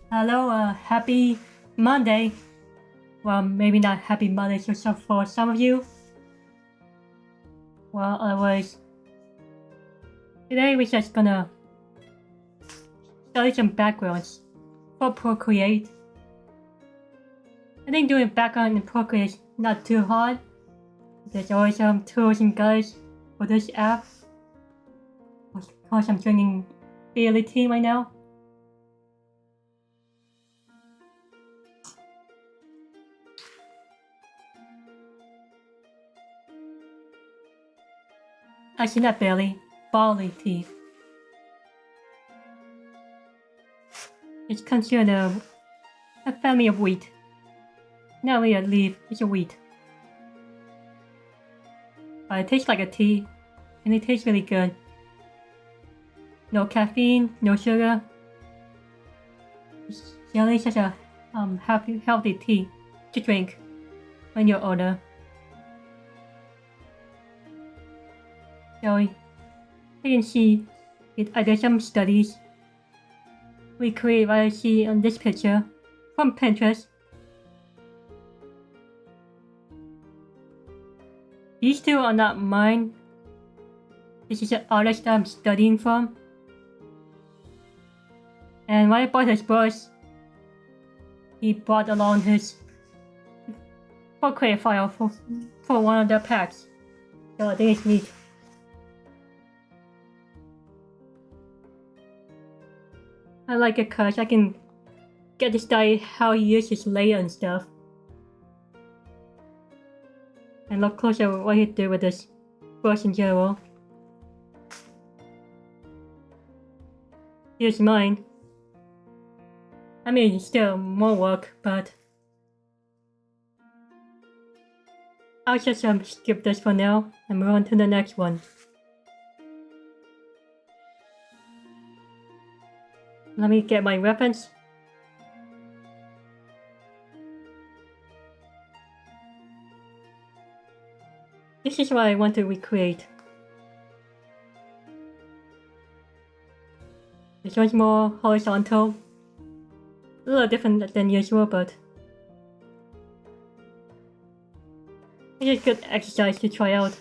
Hello, happy Monday. Well, maybe not happy Monday for some of you. Well, otherwise, today we're just gonna study some backgrounds for Procreate. I think doing background in Procreate is not too hard. There's always some tools and guides for this app. Of course, I'm joining daily team right now. Actually, not barely, barley tea. It's considered a family of wheat. Not really a leaf, it's a wheat. But it tastes like a tea, and it tastes really good. No caffeine, no sugar. It's generally such a healthy tea to drink when you're older. So you can see I did some studies. We create what I see on this picture from Pinterest. These two are not mine. This is an artist that I'm studying from. And when I bought his brush, he brought along his Procreate file for one of the packs. So I think it's neat. I like it because I can get to study how he uses layer and stuff. And look closer at what he did with this brush in general. Here's mine. I mean, it's still more work, but I'll just skip this for now and move on to the next one. Let me get my reference. This is what I want to recreate. This one's more horizontal. A little different than usual, but it's a good exercise to try out.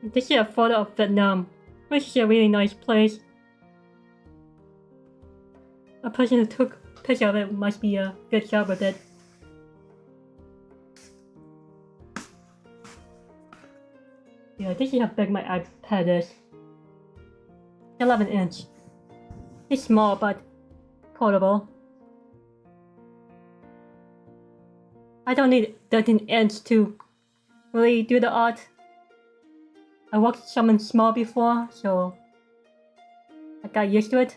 This is a photo of Vietnam, which is a really nice place. A person who took a picture of it must be a good job with it. Yeah, this is how big my iPad is. 11-inch. It's small but portable. I don't need 13-inch to really do the art. I worked something small before, so I got used to it.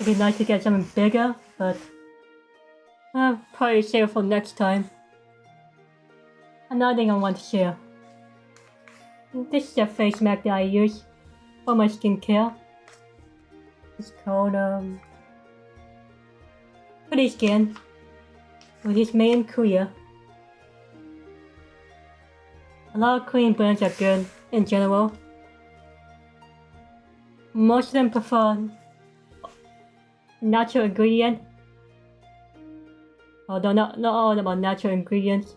It'd be nice to get something bigger, but I'll probably save it for next time. Another thing I want to share. This is a face mask that I use for my skincare. It's called Pretty Skin, which is made in Korea. A lot of Korean brands are good in general. Most of them prefer natural ingredient. Although not all of them are natural ingredients.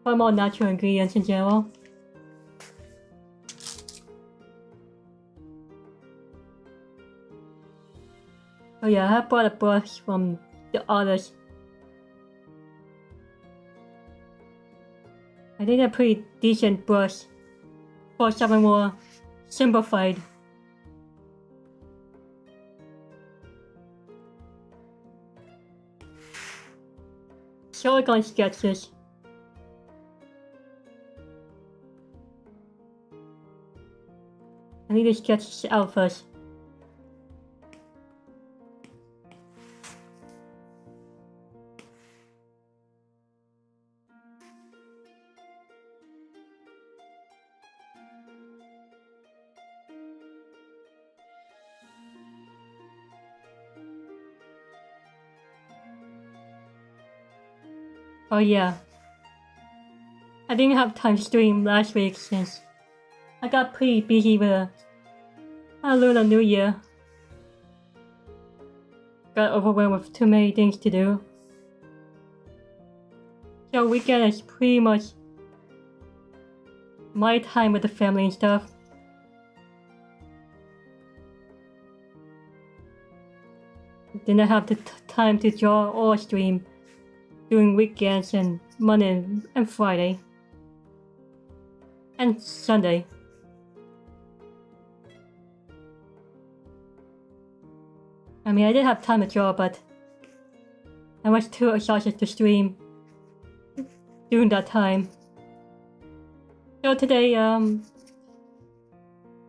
But more natural ingredients in general. Oh yeah, I bought a brush from the artist. I think a pretty decent brush for something more simplified. So we're going to sketch this. I need to sketch this out first. Oh yeah. I didn't have time to stream last week since I got pretty busy with a Lunar New Year. Got overwhelmed with too many things to do. So weekend is pretty much my time with the family and stuff. Didn't have the time to draw or stream during weekends and Monday and Friday. And Sunday. I mean, I did have time to draw, but I was too exhausted to stream during that time. So today, I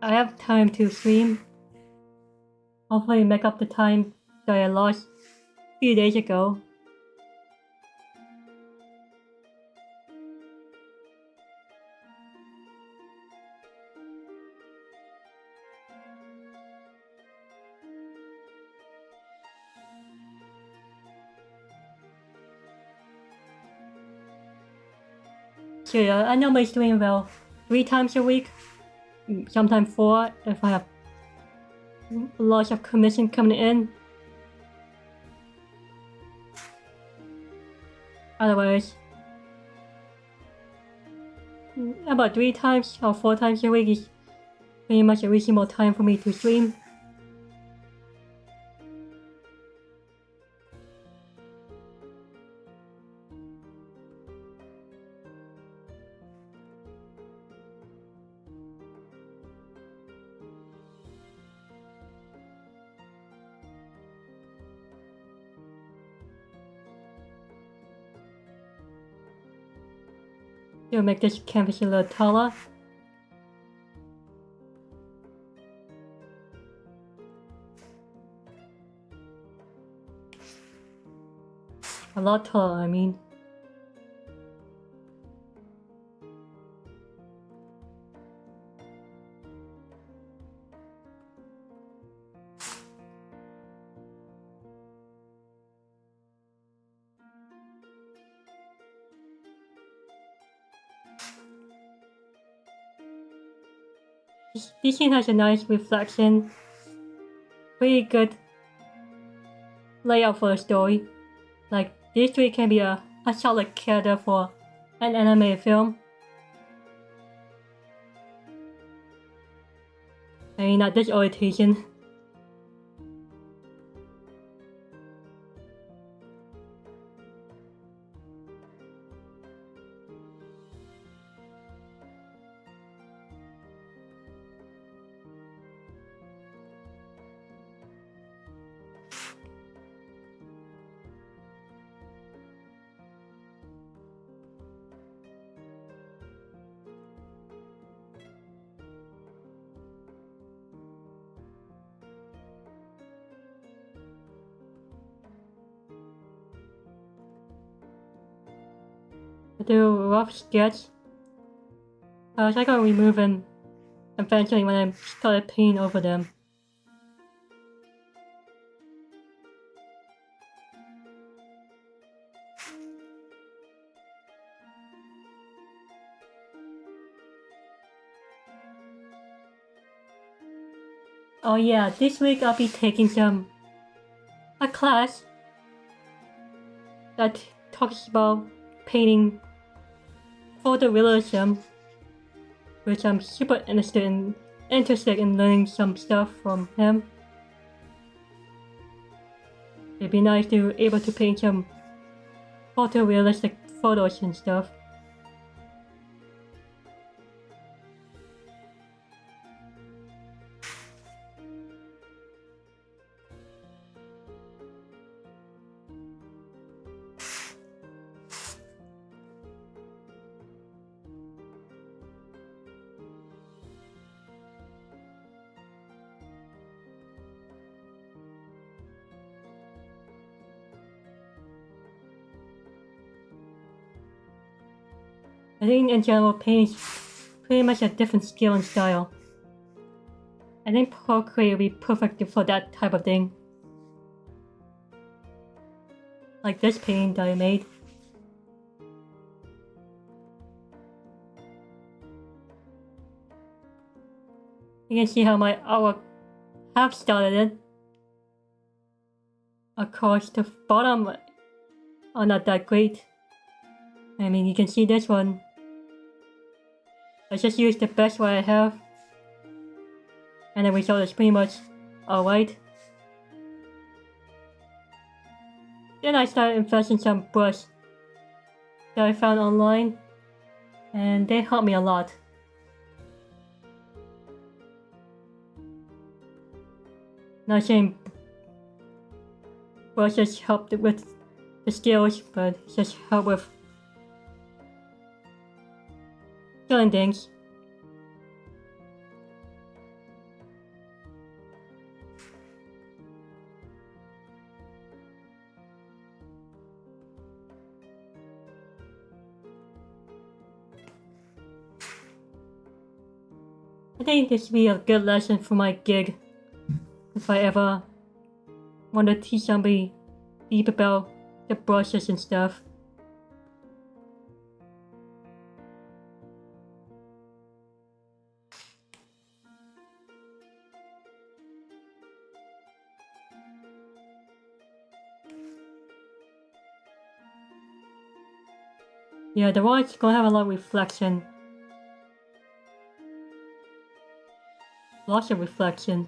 have time to stream. Hopefully make up the time that I lost a few days ago. So yeah, I normally stream about 3 times a week, sometimes 4 if I have lots of commission coming in. Otherwise, about 3 times or 4 times a week is pretty much a reasonable time for me to stream. To make this canvas a little taller. A lot taller, I mean. This scene has a nice reflection. Pretty good layout for a story. Like, this tree can be a solid character for an animated film. I mean, not this orientation. I do a rough sketch. I was gonna remove them eventually when I started painting over them. Oh yeah, this week I'll be taking a class that talks about painting photorealism, which I'm super interested in learning some stuff from him. It'd be nice to be able to paint some photorealistic photos and stuff. I think in general painting is pretty much a different skill and style. I think Procreate will be perfect for that type of thing. Like this painting that I made. You can see how my artwork have started it. Of course, the bottom are not that great. I mean, you can see this one. I just used the best one I have. And the result is pretty much alright. Then I started investing some brush that I found online. And they helped me a lot. Not saying brushes helped with the skills, but just help with certain things. I think this would be a good lesson for my gig if I ever want to teach somebody deep about the brushes and stuff. Yeah, the water's gonna have a lot of reflection. Lots of reflection.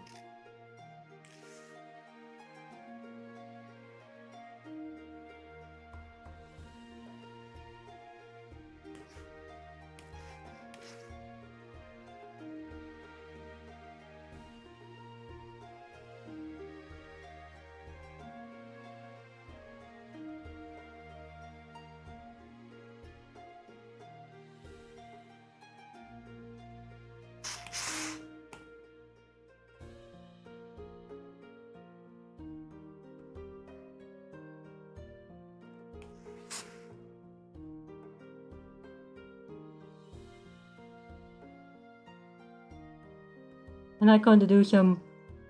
I'm not going to do some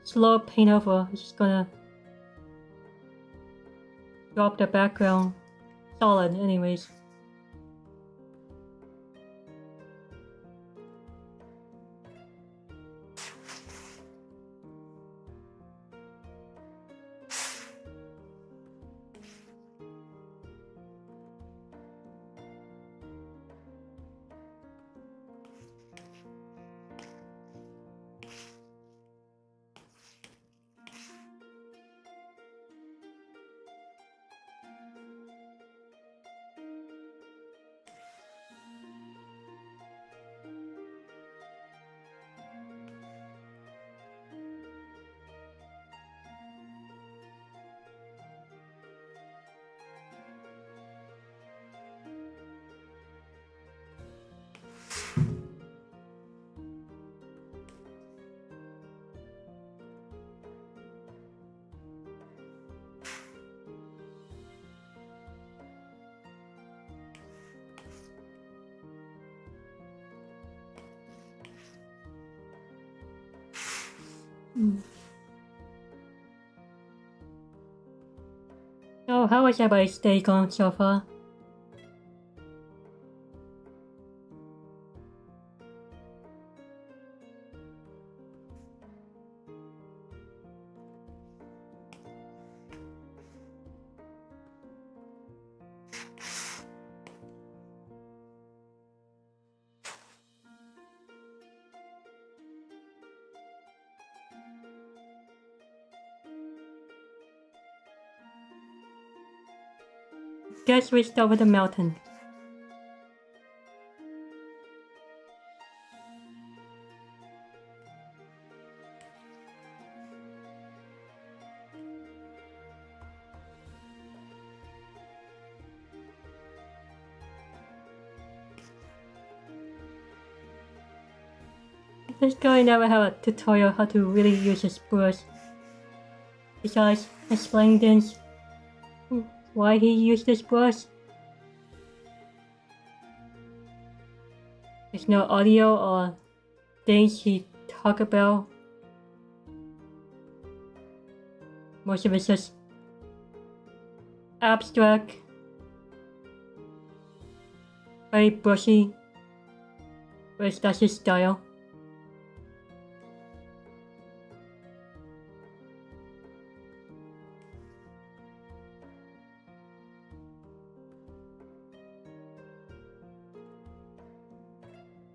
slow paint over. I'm just gonna drop the background solid anyways. So how was everybody's day going so far? Guess we start with the mountain. This guy never had a tutorial how to really use his brush. Besides explaining things, why he used this brush. There's no audio or things he talk about. Most of it's just abstract, very brushy, but that's his style.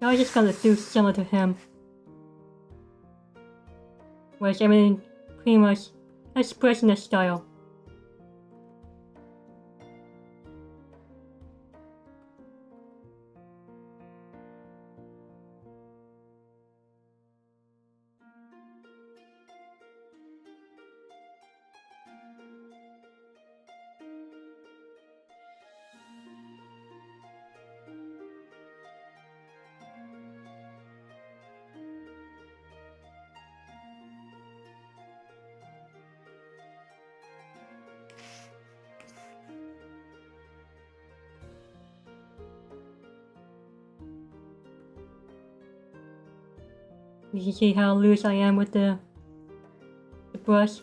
Now I'm just gonna do similar to him. Whereas everything pretty much expressionist style. You can see how loose I am with the brush.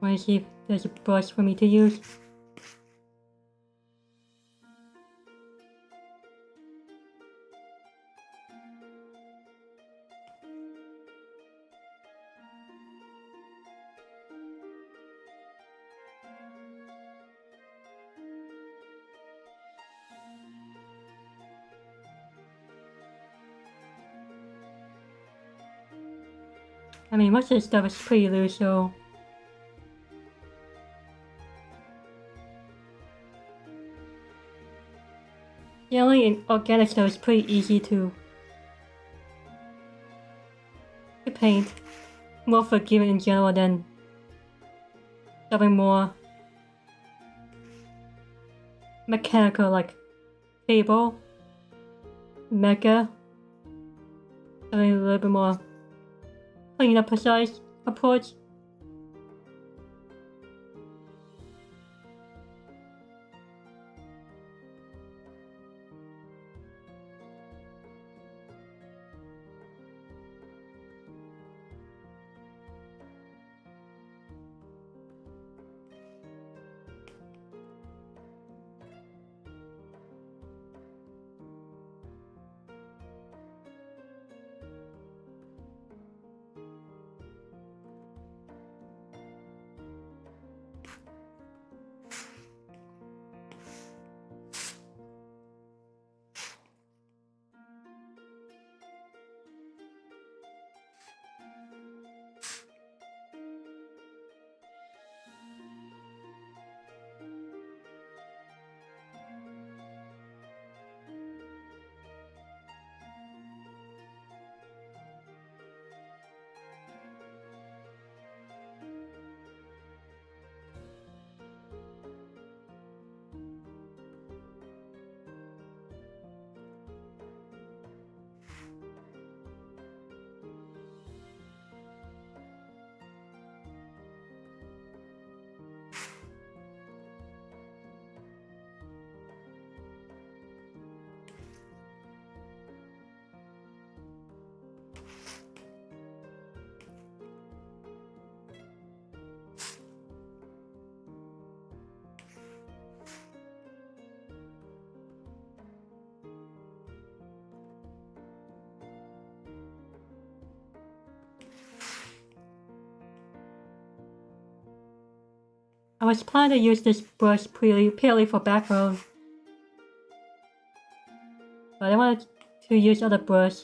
Want to see if there's a brush for me to use. I mean, most of this stuff is pretty loose, so generally in organic stuff is pretty easy to paint. More forgiving in general than something more mechanical like Fable, Mecha, something a little bit more clean up, precise approach. I was planning to use this brush purely for background, but I wanted to use other brush.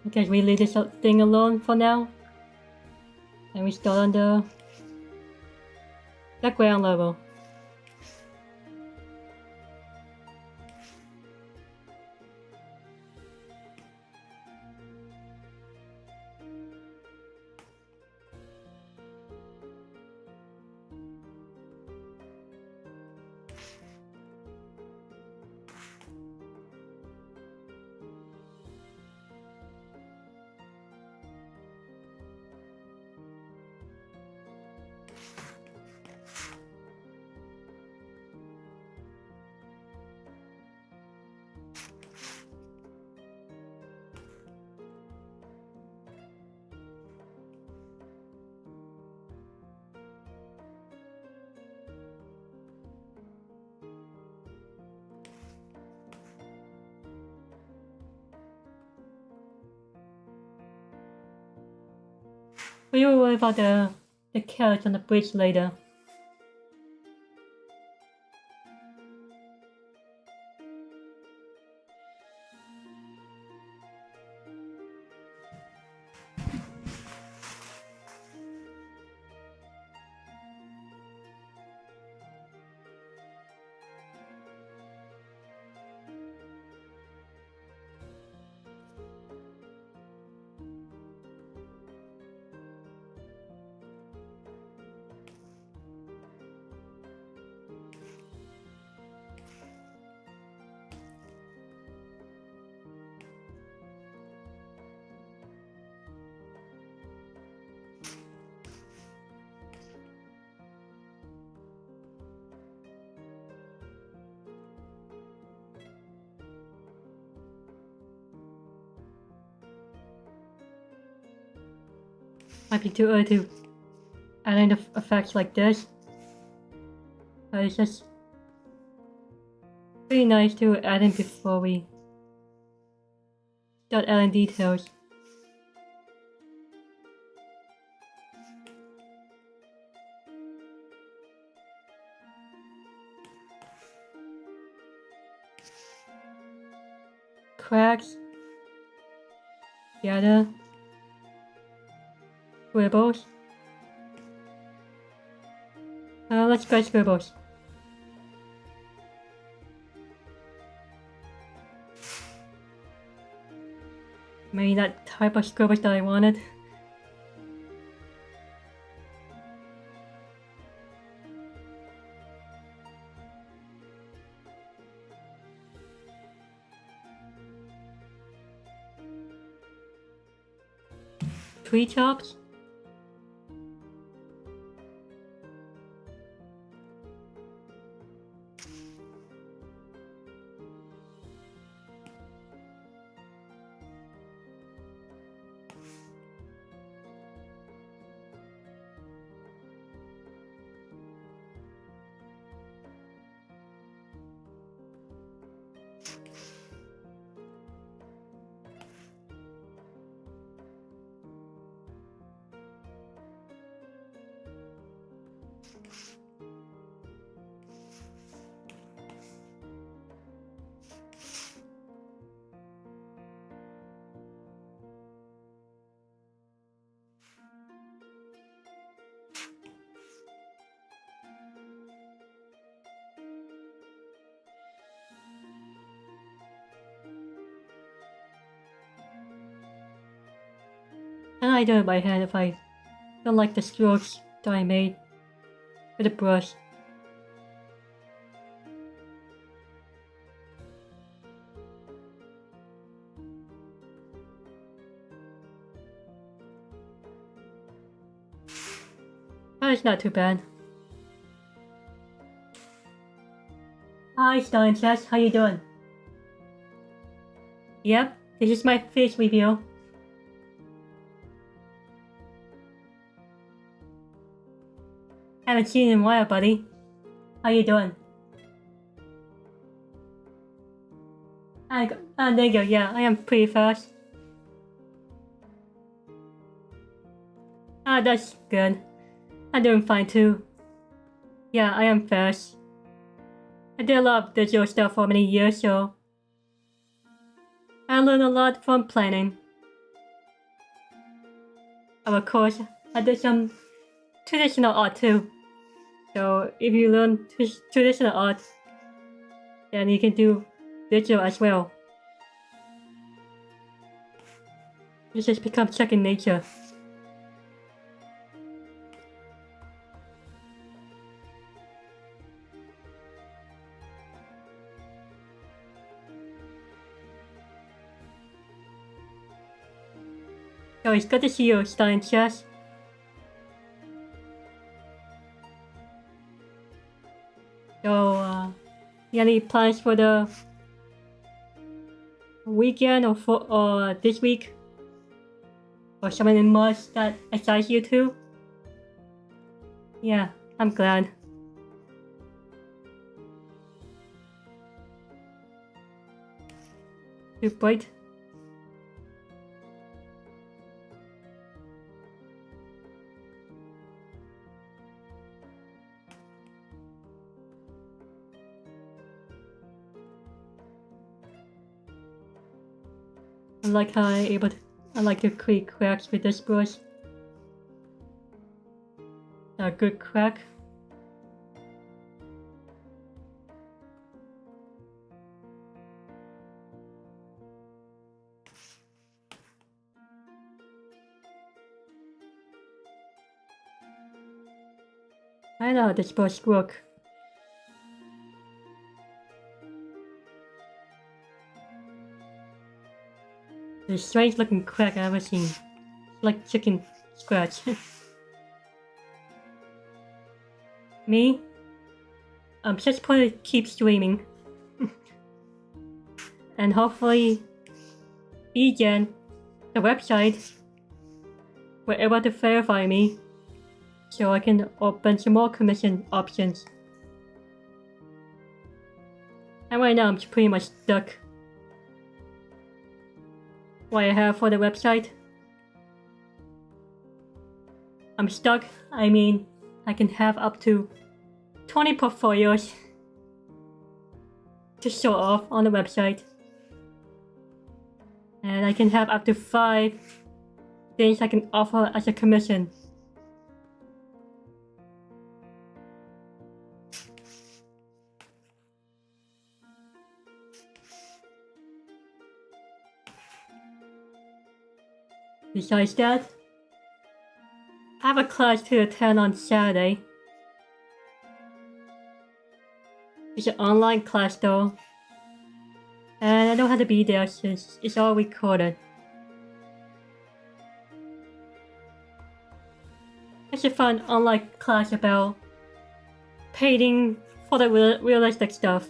Okay, we leave this thing alone for now. And we start on the ground level. We will worry about the carrots on the bridge later. Might be too early to add in effects like this. But it's just pretty nice to add in before we start adding details. Cracks, gather, scribbles. Let's try scribbles. Maybe that type of scribbles that I wanted. Tree tops. And I do it by hand if I don't like the strokes that I made with a brush. But it's not too bad. Hi Stalin Chess, how you doing? Yep, this is my face review. Haven't seen you in a while, buddy. How you doing? There you go, yeah, I am pretty fast. That's good. I'm doing fine too. Yeah, I am fast. I did a lot of digital stuff for many years, so I learned a lot from planning. And of course, I did some traditional art too. So if you learn traditional art, then you can do digital as well. It just becomes second nature. So it's good to see you, Stalin Chess. So, you any plans for the weekend or this week? Or something in March that excites you too? Yeah, I'm glad. Too bright. like how I like to create cracks with this brush. A good crack. I know how this brush works. The strange looking crack I've ever seen. It's like chicken scratch. Me? I'm just going to keep streaming. And hopefully, Egen, the website, were able to verify me so I can open some more commission options. And right now I'm pretty much stuck. What I have for the website, I'm stuck. I mean, I can have up to 20 portfolios to show off on the website. And I can have up to 5 things I can offer as a commission. Besides that, I have a class to attend on Saturday. It's an online class though, and I don't have to be there since it's all recorded. It's a fun online class about painting for the realistic stuff.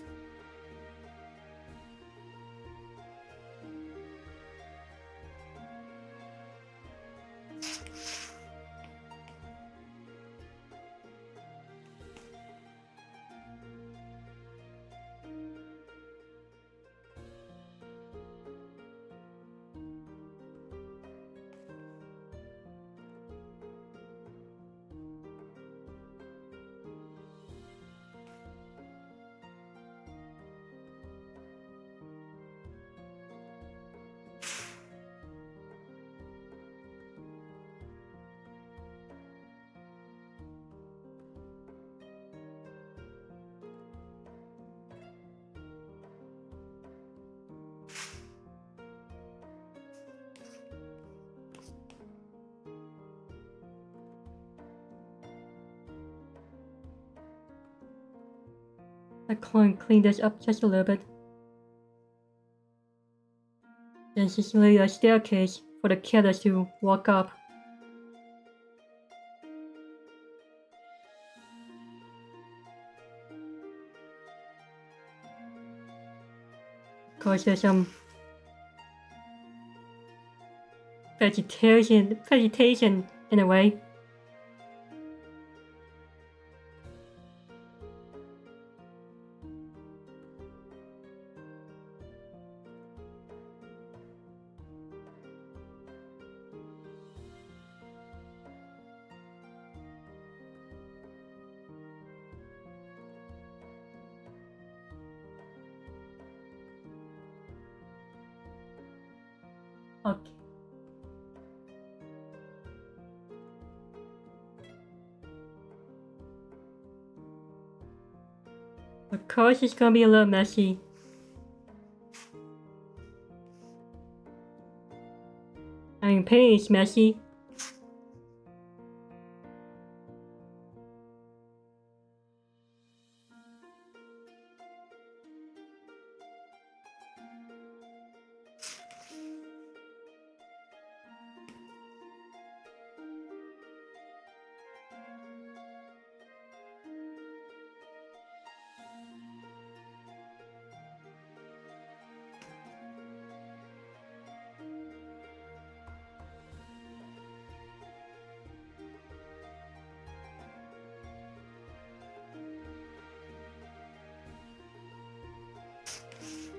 I can clean this up just a little bit. This is really a staircase for the killers to walk up. Of course, there's some vegetation in a way. Okay. Of course, it's gonna be a little messy. I mean, painting is messy.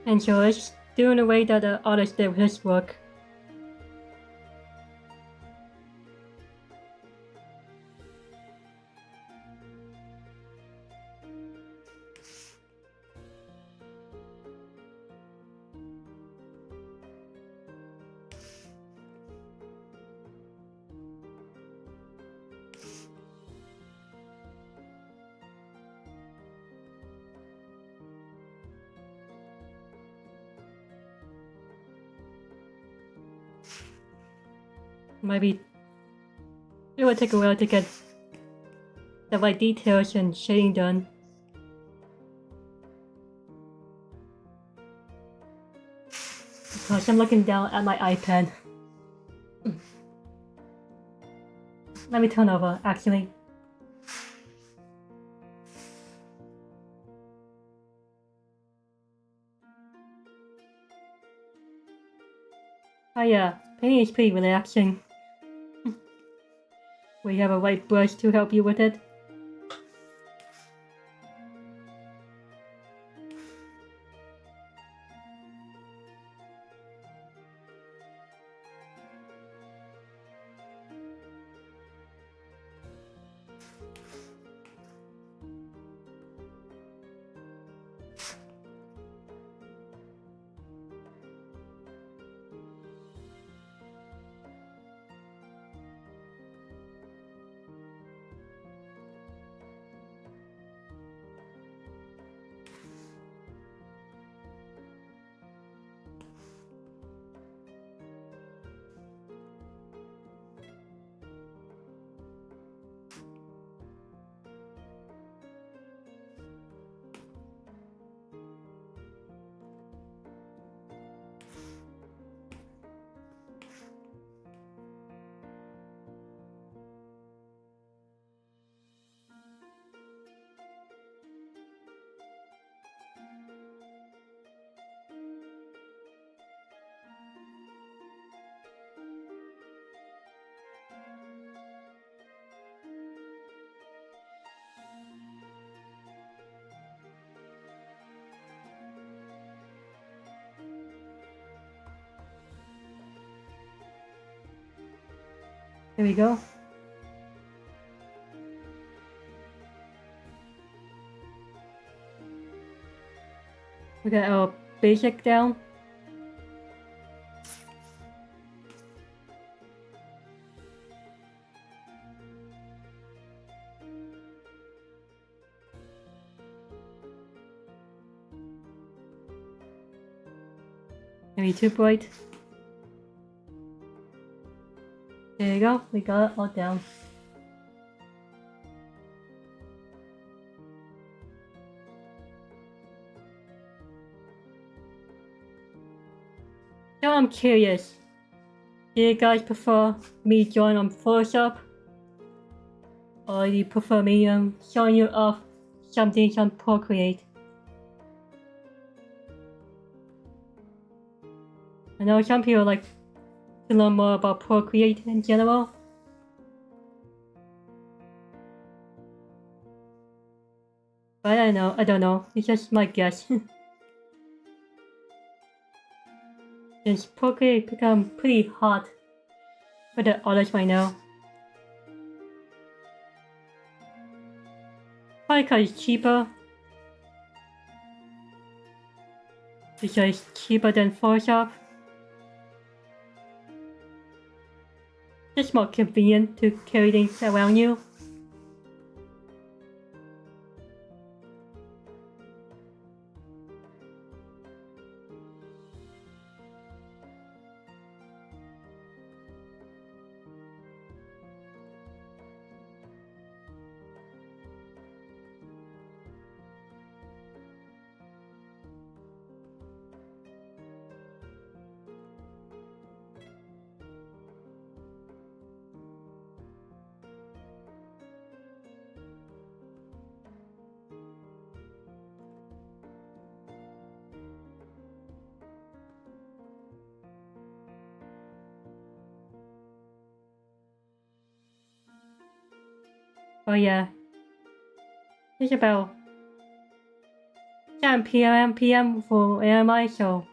And so it's doing the way that the artist did his work. Maybe it will take a while to get the right details and shading done. Because I'm looking down at my iPad. Let me turn over, actually. Oh yeah, painting is pretty relaxing. We have a white brush to help you with it. Here we go. We got our basic down. Maybe too bright. There you go, we got it all down. Now I'm curious, do you guys prefer me drawing on Photoshop? Or do you prefer me showing you off some things on Procreate? I know some people like to learn more about Procreate in general. But I don't know, it's just my guess. Since Procreate become pretty hot for the artists right now. Probably because it's cheaper. Because it's cheaper than Photoshop. It's more convenient to carry things around you. Oh yeah, it's about 7 p.m. for AMI, so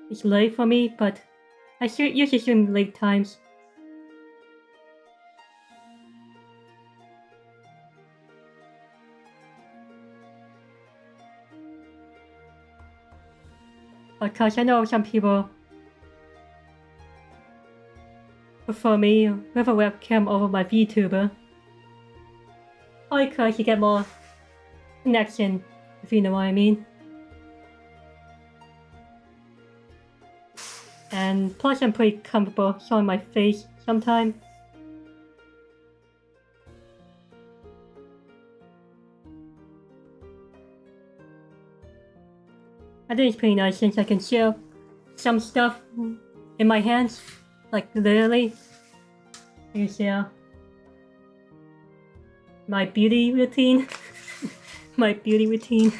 it's late for me, but I usually stream late times. Because I know some people prefer me with a webcam over my VTuber. Or because you get more connection, if you know what I mean. And plus I'm pretty comfortable showing my face sometimes. I think it's pretty nice since I can share some stuff in my hands, like literally. I can share my beauty routine. My beauty routine.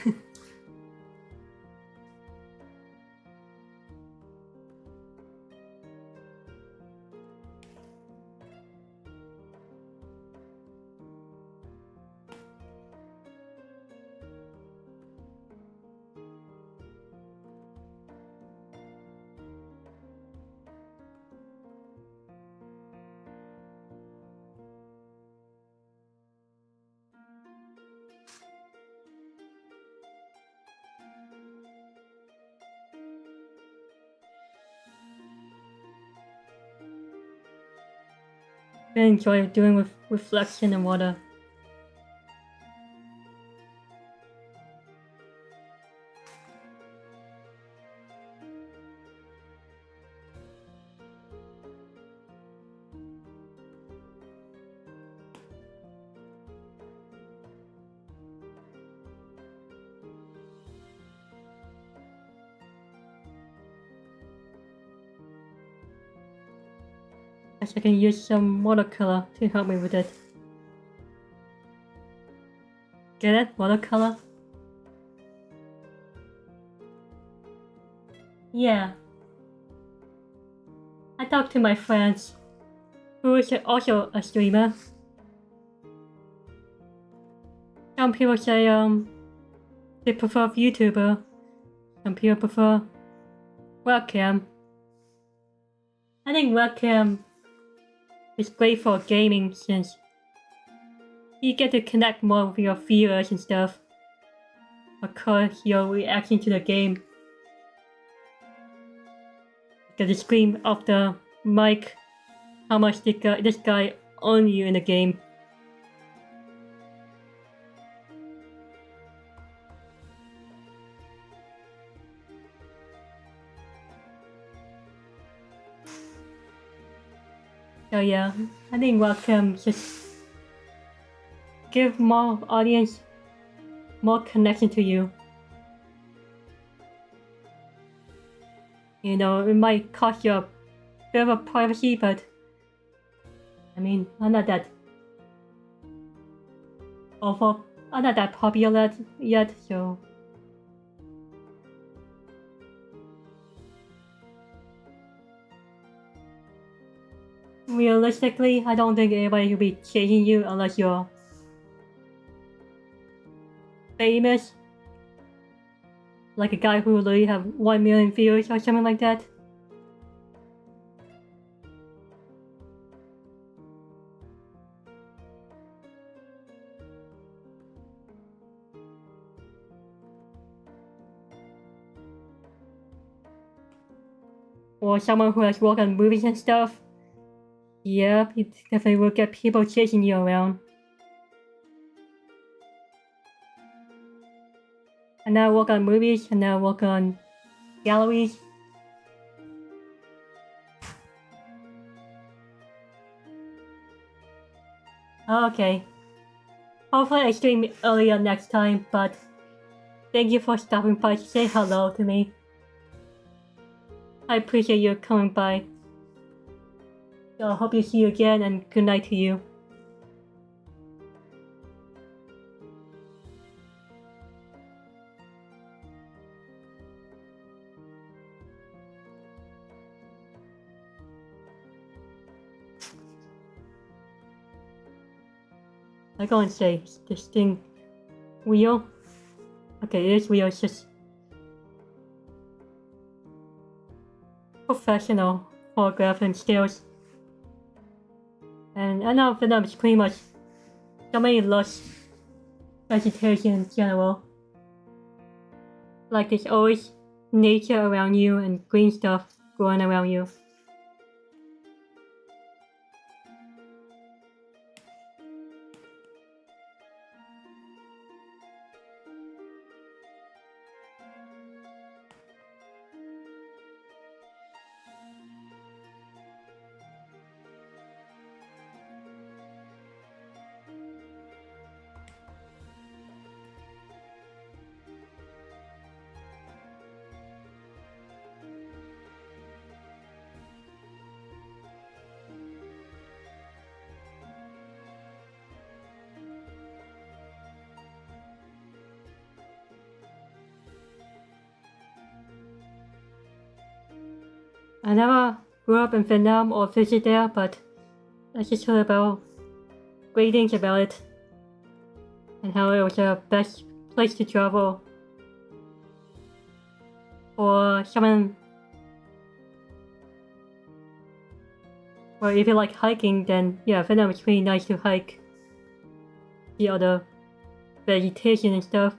I enjoy doing with reflection and water. I can use some watercolor to help me with it. Get it? Watercolor? Yeah. I talked to my friends, who is also a streamer. Some people say they prefer YouTuber. Some people prefer webcam. I think webcam is great for gaming since you get to connect more with your viewers and stuff. Of course, your reaction to the game. Get the scream of the mic, how much this guy owns you in the game. So yeah, I think webcam just give more audience more connection to you. You know, it might cost you a bit of a privacy, but I mean, I'm not that awful. I'm not that popular yet, so realistically, I don't think anybody will be chasing you unless you're famous. Like a guy who literally have 1 million views or something like that. Or someone who has worked on movies and stuff. Yeah, it definitely will get people chasing you around. And now I work on movies, and now I work on galleries. Okay. Hopefully I stream earlier next time, but thank you for stopping by to say hello to me. I appreciate you coming by. So I hope you see you again, and good night to you. I'm going to say, is this thing real? Okay, it is real, it's just professional photographing skills. And I know Vietnam is pretty much somebody loves vegetation in general. Like there's always nature around you and green stuff growing around you. I never grew up in Vietnam or visited there, but I just heard about great things about it and how it was the best place to travel for someone. Or if you like hiking, then yeah, Vietnam is really nice to hike. See all the vegetation and stuff.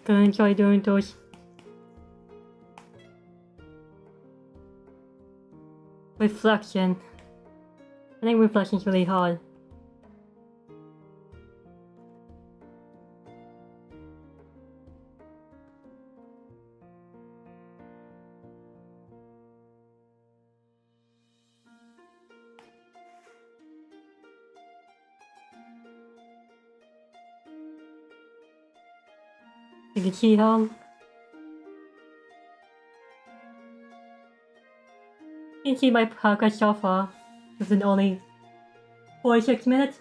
Gonna enjoy doing those. Reflection. I think reflection is really hard. You can see how you can see my progress so far within only 46 minutes.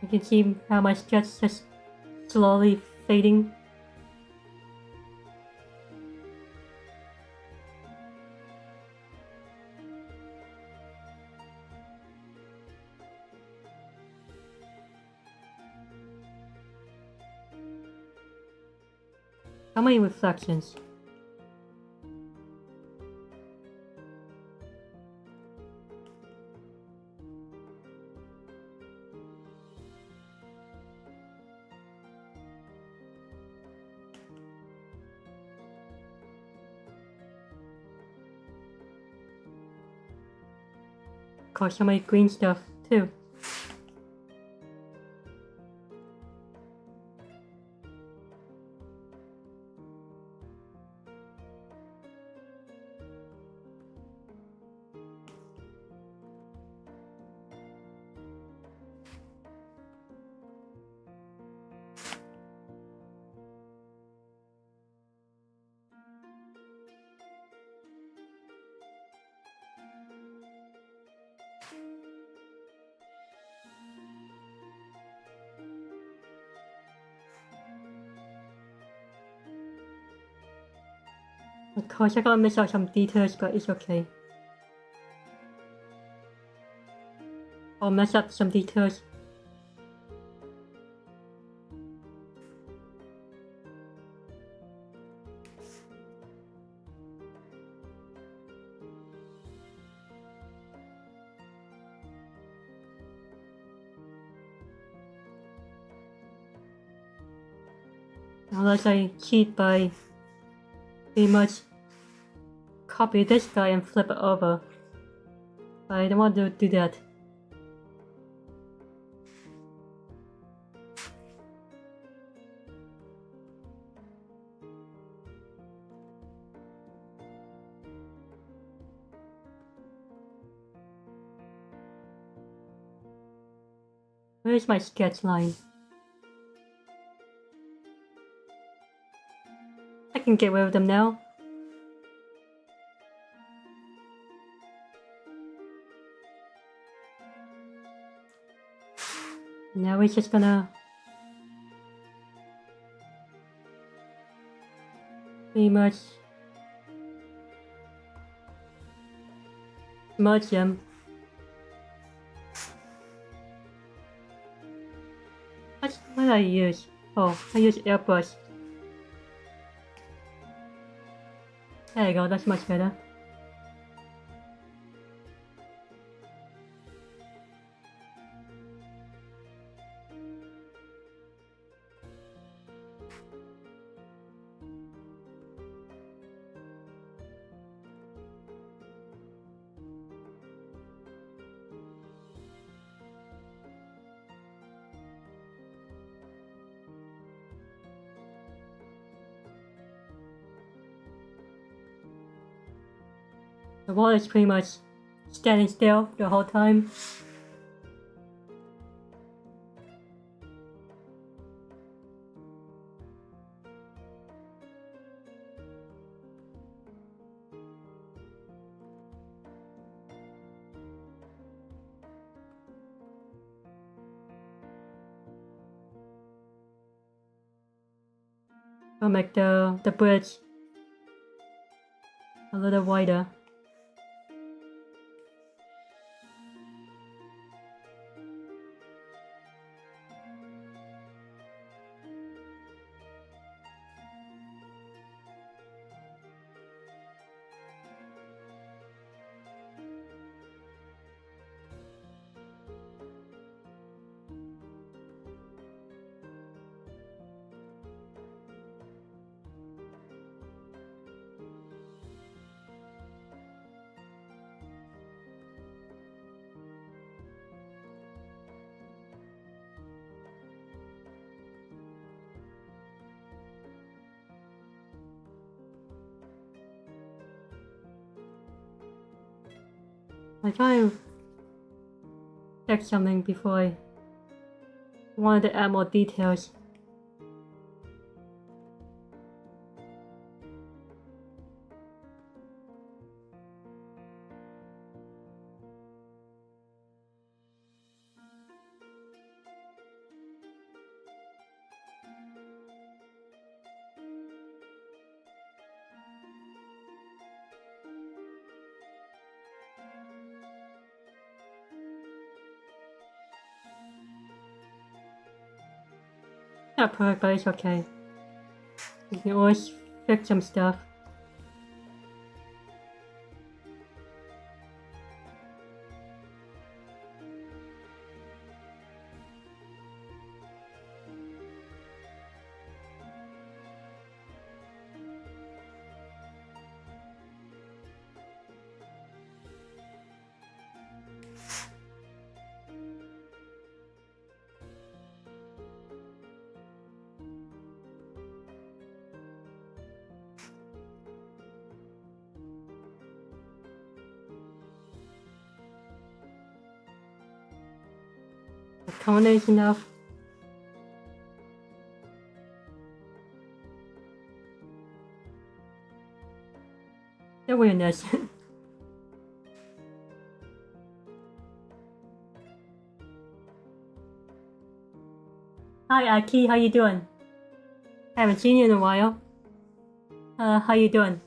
You can see how my sketch is just slowly fading. How many reflections? Of course, so many green stuff too. Of course, I gotta miss out some details, but it's okay. I'll mess up some details. Unless I cheat by pretty much copy this guy and flip it over. But I don't want to do that. Where's my sketch line? I can get rid of them now. Now we're just gonna pretty much smudge them. What did I use? Oh, I use airbrush. There you go, that's much better. The wall is pretty much standing still the whole time. I'll make the bridge a little wider. I try to check something before I wanted to add more details. Not perfect, but it's okay. You can always fix some stuff. The tone is enough. The weirdness. Hi Aki, how you doing? I haven't seen you in a while. How you doing?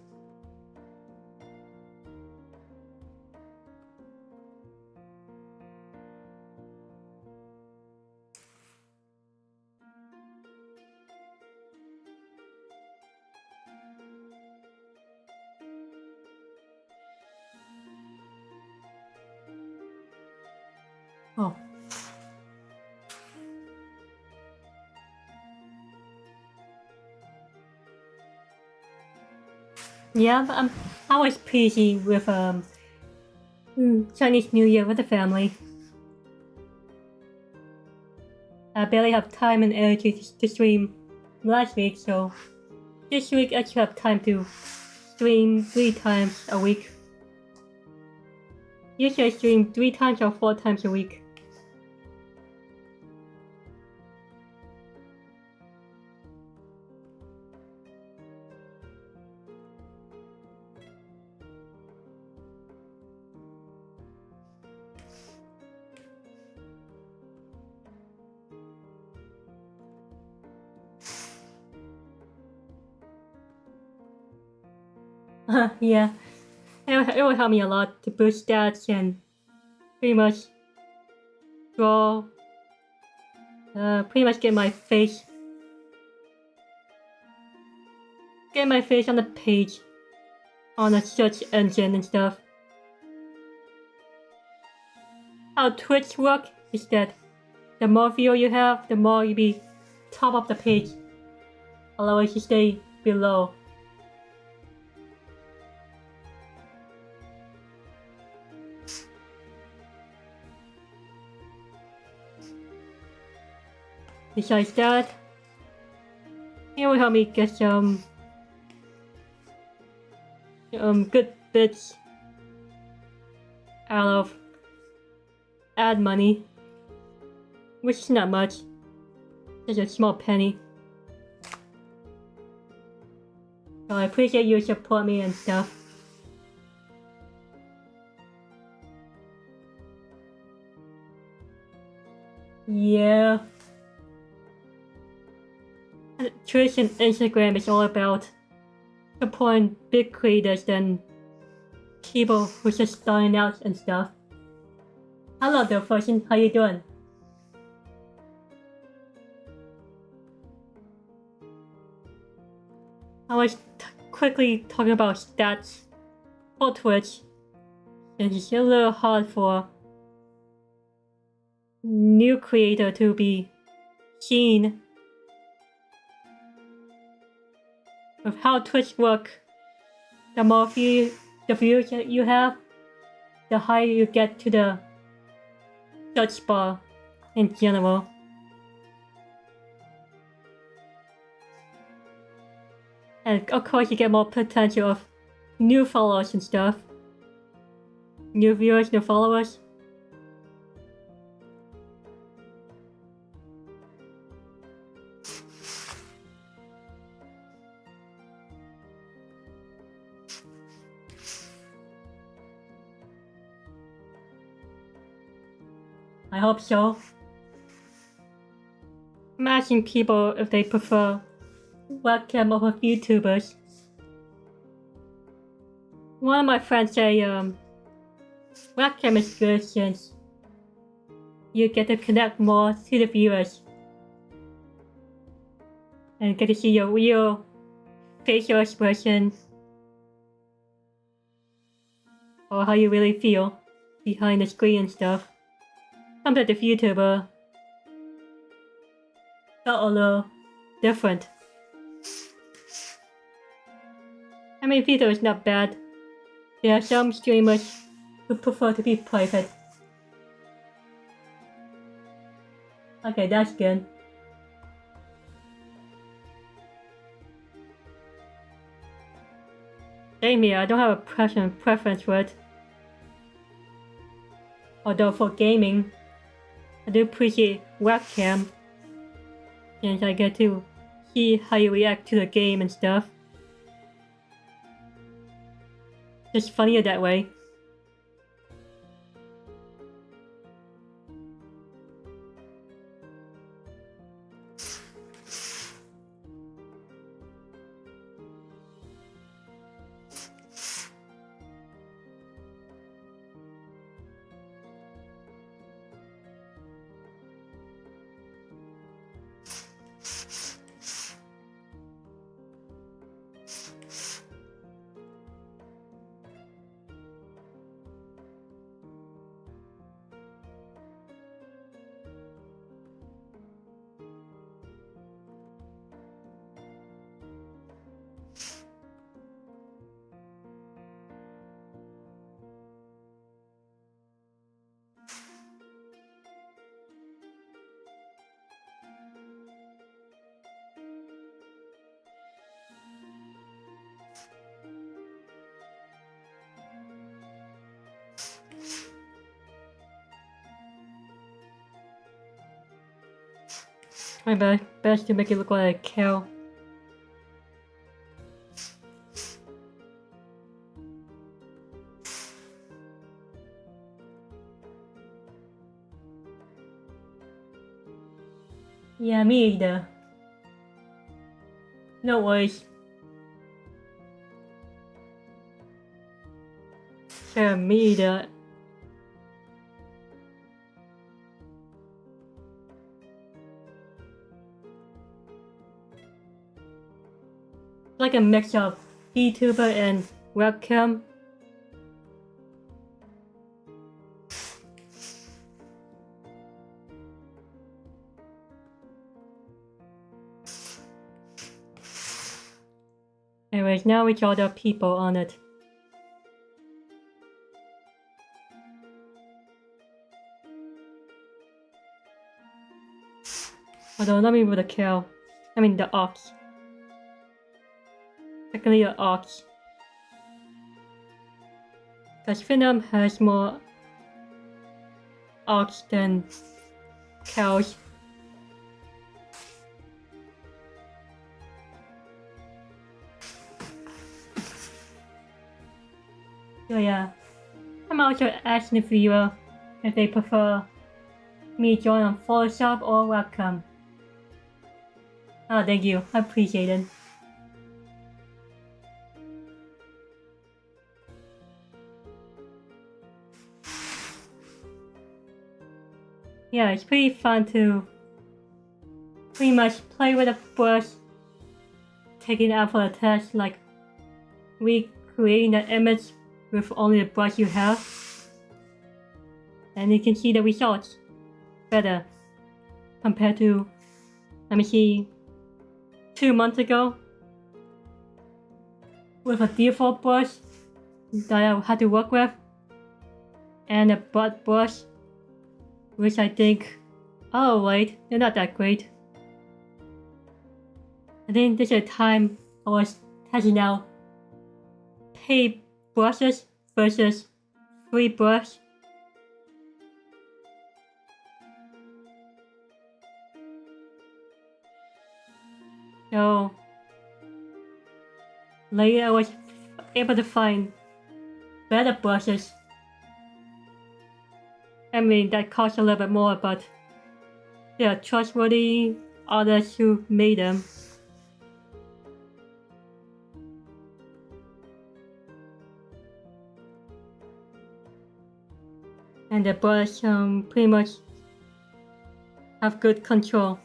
Oh. Yeah, but I'm always busy with Chinese New Year with the family. I barely have time and energy to stream last week, so this week I should have time to stream 3 times a week. Usually I stream 3 times or 4 times a week. Yeah. It will help me a lot to boost stats and pretty much draw, pretty much get my face on the page on the search engine and stuff. How Twitch work is that the more view you have, the more you be top of the page. Otherwise you stay below. Besides that, it will help me get some good bits out of ad money, which is not much, just a small penny. So I appreciate you support me and stuff. Yeah. Twitch and Instagram is all about supporting big creators than people who just starting out and stuff. Hello there, person. How you doing? I was quickly talking about stats for Twitch, since it's a little hard for new creator to be seen. With how Twitch work, the more views you have, the higher you get to the search bar in general. And of course you get more potential of new followers and stuff. New viewers, new followers. I hope so. I'm asking people if they prefer webcam over YouTubers. One of my friends say webcam is good since you get to connect more to the viewers and get to see your real facial expression or how you really feel behind the screen and stuff. Compared to YouTuber, felt a little different. I mean, video is not bad. There are some streamers who prefer to be private. Okay, that's good. Same here, I don't have a preference for it. Although for gaming, I do appreciate webcam, since I get to see how you react to the game and stuff. Just funnier that way. My best to make it look like a cow. Yeah, me either. No worries. Sure, me either. Like a mix of VTuber and webcam. Anyways, now we draw the people on it. Although, let me with the cow. I mean the ox. Technically an ox. Because Venom has more ox than cows. So yeah, I'm also asking the viewer if they prefer me join on Photoshop or webcam. Oh, thank you. I appreciate it. Yeah, it's pretty fun to pretty much play with a brush, taking it out for a test, like recreating the image with only the brush you have. And you can see the results better compared to, let me see, 2 months ago with a default brush that I had to work with and a butt brush, which I think, oh wait, they're not that great. I think this is a time I was testing out paid brushes versus free brush. So later I was able to find better brushes. I mean, that cost a little bit more, but they are trustworthy artists who made them. And the brush pretty much have good control.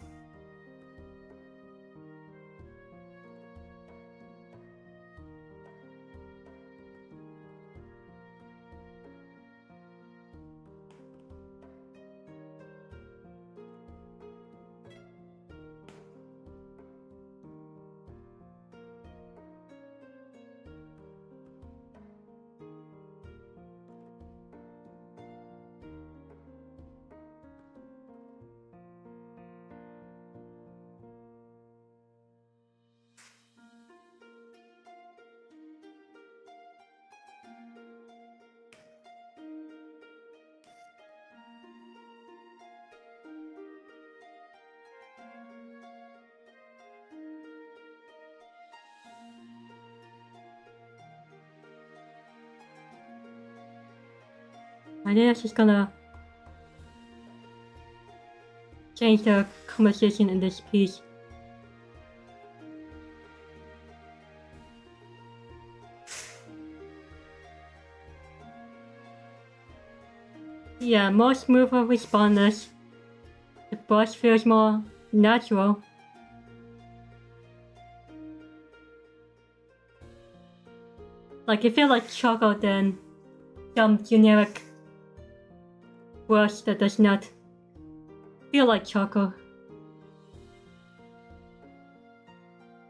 I think I'm just gonna change the composition in this piece. Yeah, more smoother responders. The brush feels more natural. Like it feels like charcoal than some generic brush that does not feel like charcoal.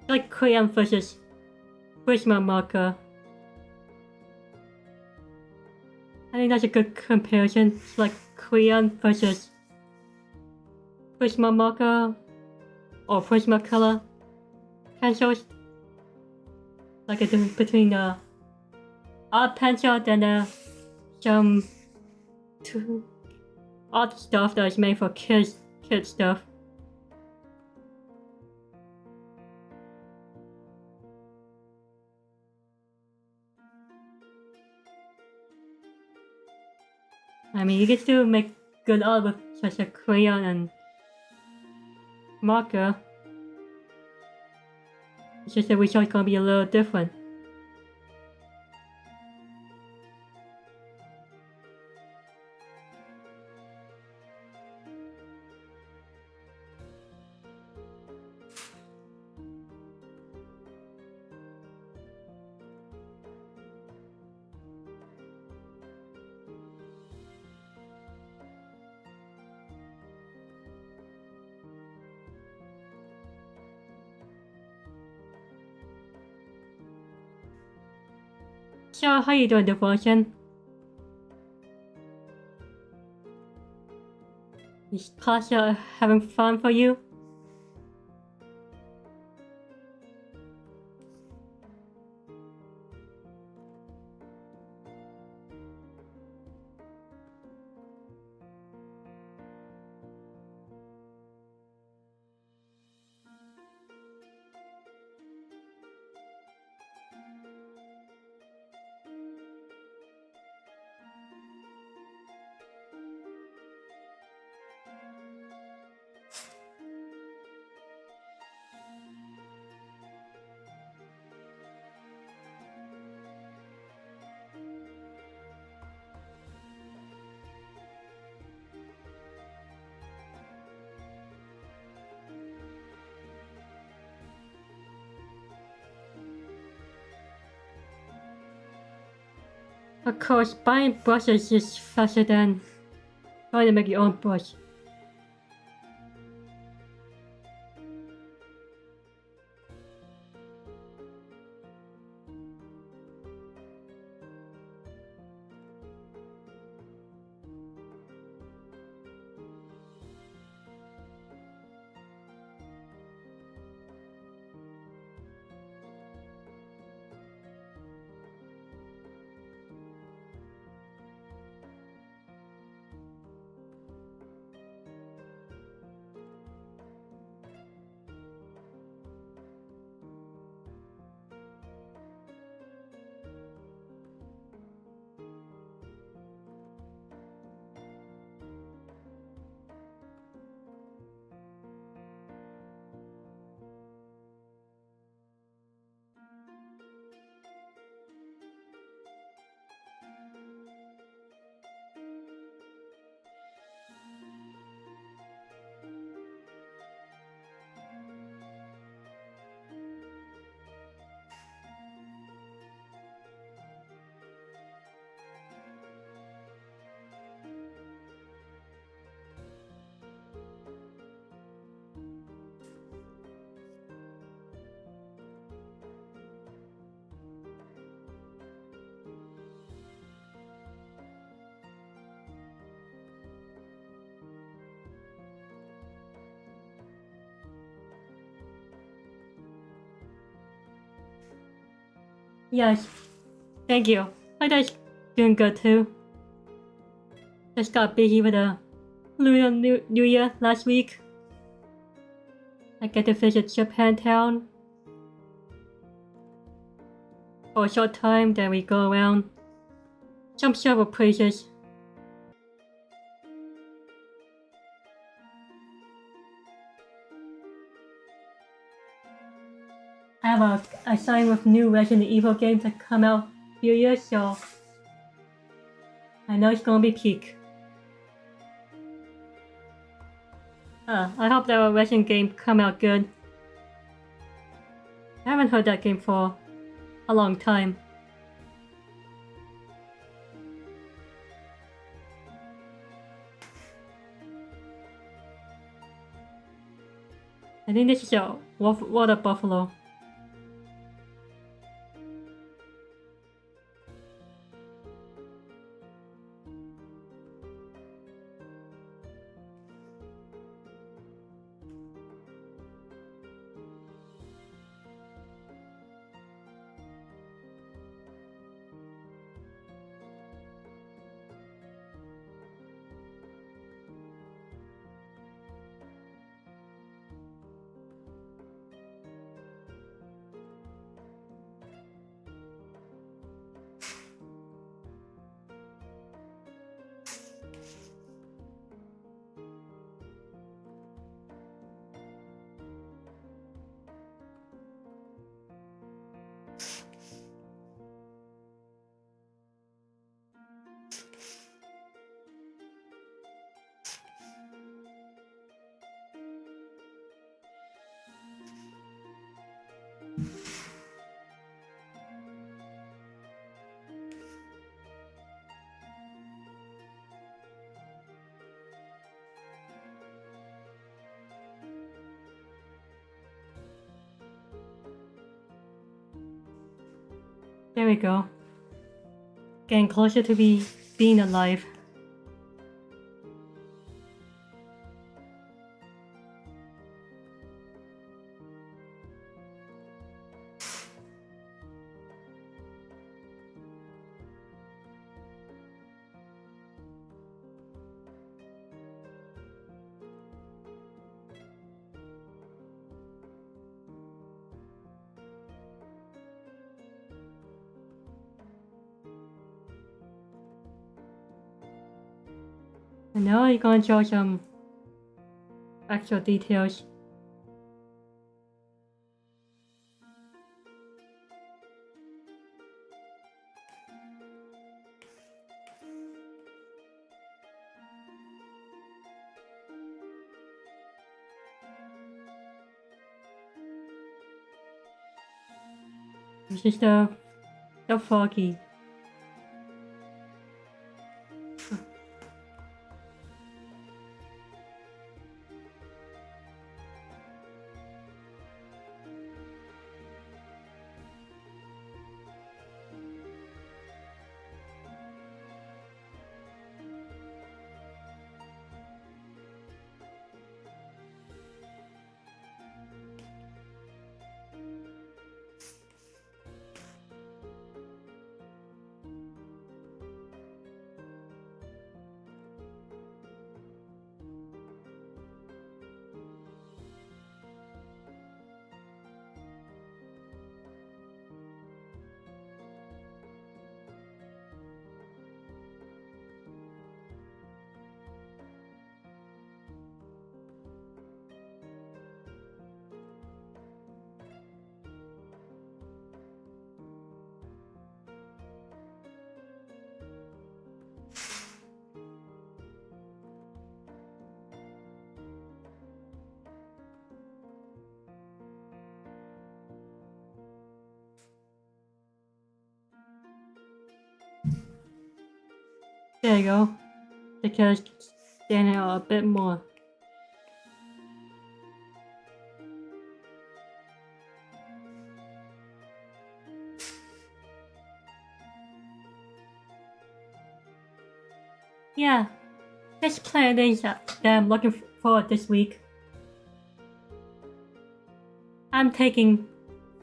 Like crayon versus Prisma marker. I think that's a good comparison. It's like crayon versus Prisma marker or Prisma color pencils. Like a difference between the art pencil and some art stuff that is made for kids stuff. I mean, you can still make good art with just a crayon and marker. It's just the result's gonna be a little different. So how you doing, devotion? Is Tasha having fun for you? Of course, buying brushes is faster than trying to make your own brush. Yes, thank you. My dad's doing good too. Just got busy with the Lunar New Year last week. I get to visit Japantown for a short time, then we go around some several places. I have a sign with new Resident Evil games that come out a few years, so I know it's gonna be peak. I hope that Resident game come out good. I haven't heard that game for a long time. I think this is a water buffalo. There we go. getting closer to being alive. And now I'm gonna show some actual details. This is the foggy. There you go. Because stand out a bit more. Yeah, let's plan things that I'm looking forward this week. I'm taking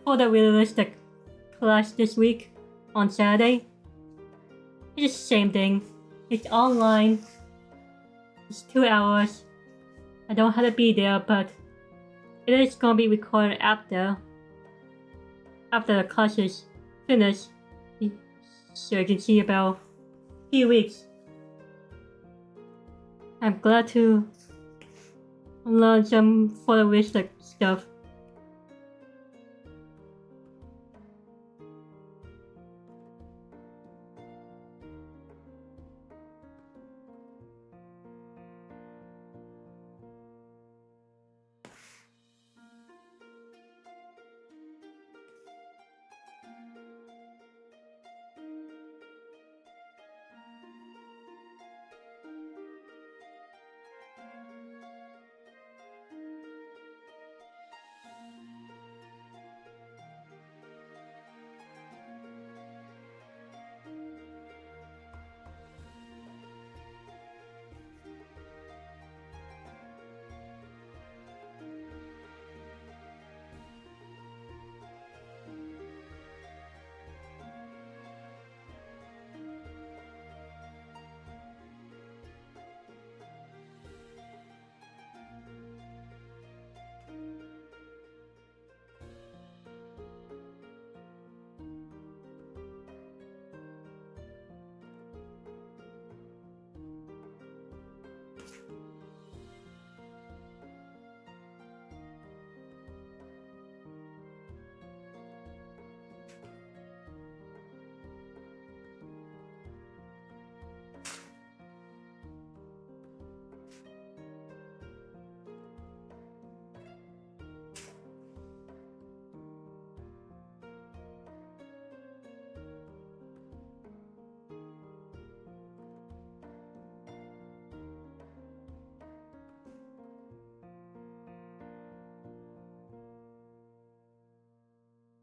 photorealistic class this week on Saturday. It's the same thing. It's online. It's 2 hours. I don't have to be there, but it is gonna be recorded after the class is finished. So you can see about a few weeks. I'm glad to learn some photorealistic stuff.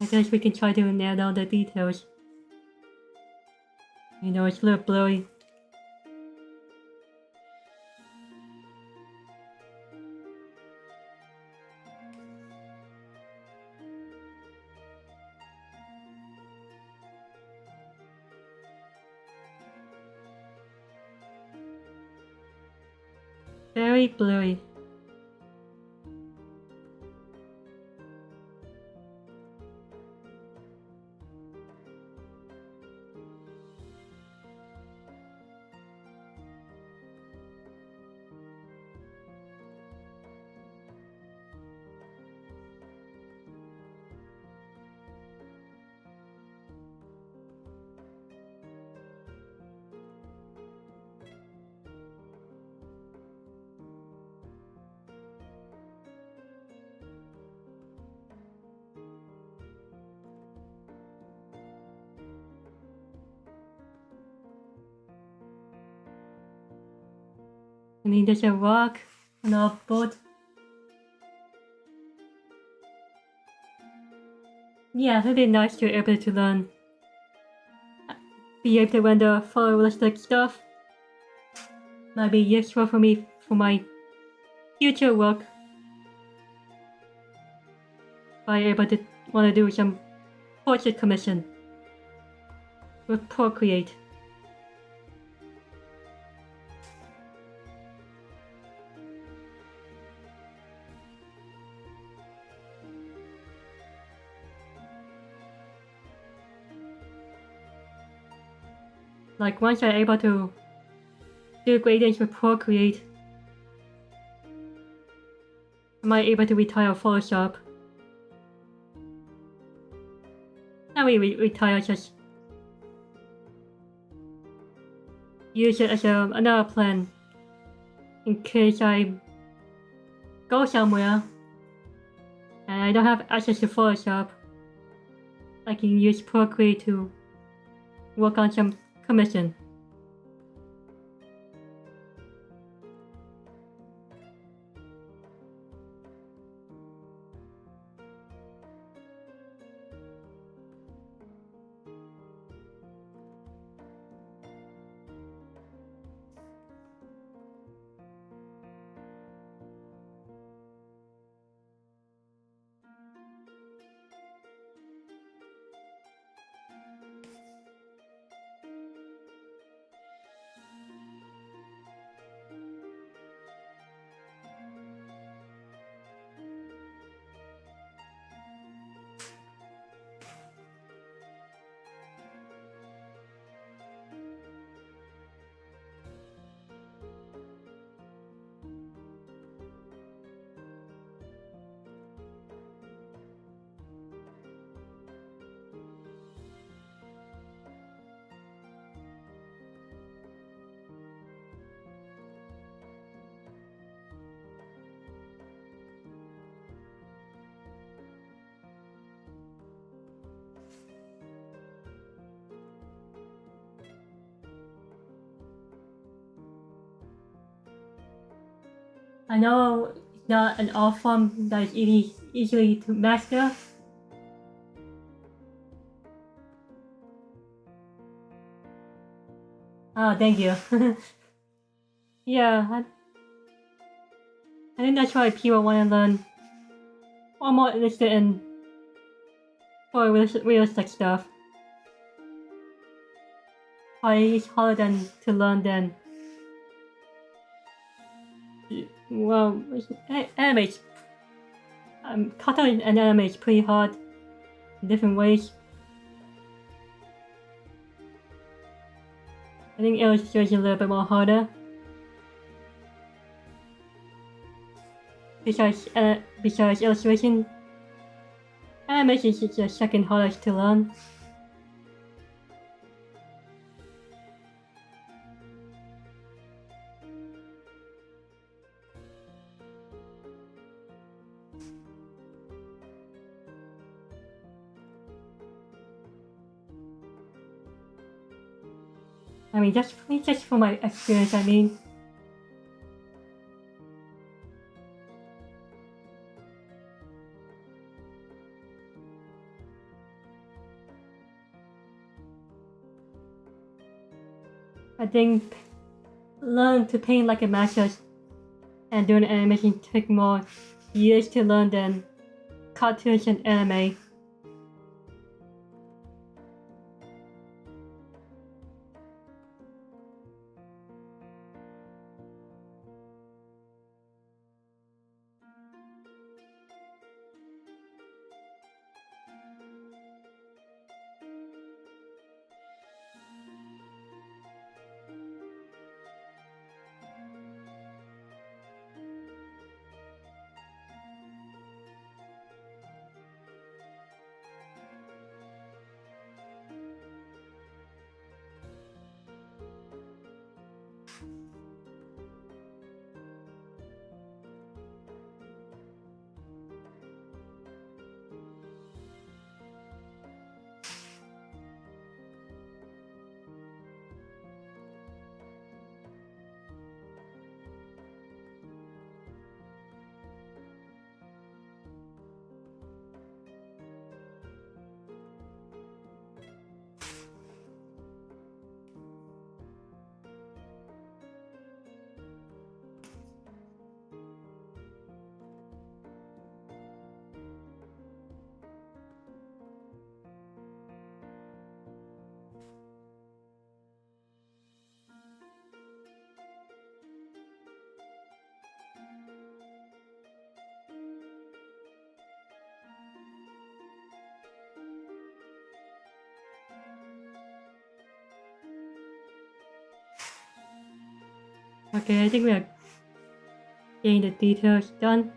I guess we can try to nail down the details. You know, it's a little blurry. Very blurry. I mean, there's a rock on our boat. Yeah, it'd be nice to be able to learn. Be able to render photorealistic stuff. Might be useful for me for my future work. If I'm able to want to do some portrait commission with Procreate. Like once I'm able to do gradients with Procreate, am I able to retire Photoshop? Not really retire, just use it as another plan in case I go somewhere and I don't have access to Photoshop. I can use Procreate to work on some commission. I know it's not an art form that is easily to master. Oh, thank you. Yeah, I think that's why people want to learn or more interested in more realistic stuff. Probably it's harder to learn than well, anime. Cartoon and anime is pretty hard in different ways. I think illustration is a little bit more harder. Besides illustration, animation is the second hardest to learn. I mean, just from my experience, I mean. I think learn to paint like a master and doing animation took more years to learn than cartoons and anime. Okay, I think we are getting the details done.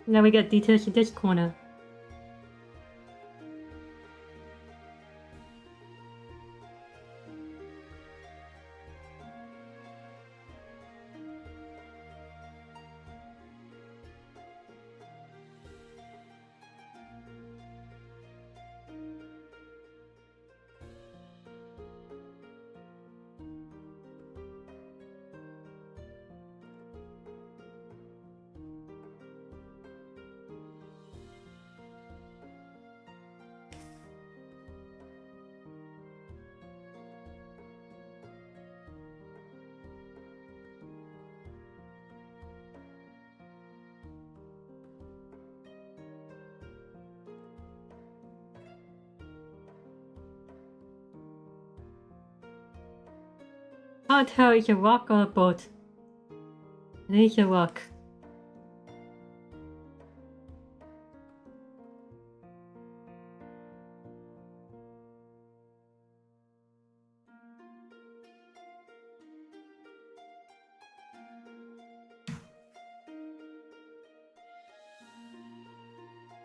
Now we got details in this corner. Can't tell it's a rock or a boat. It is a rock.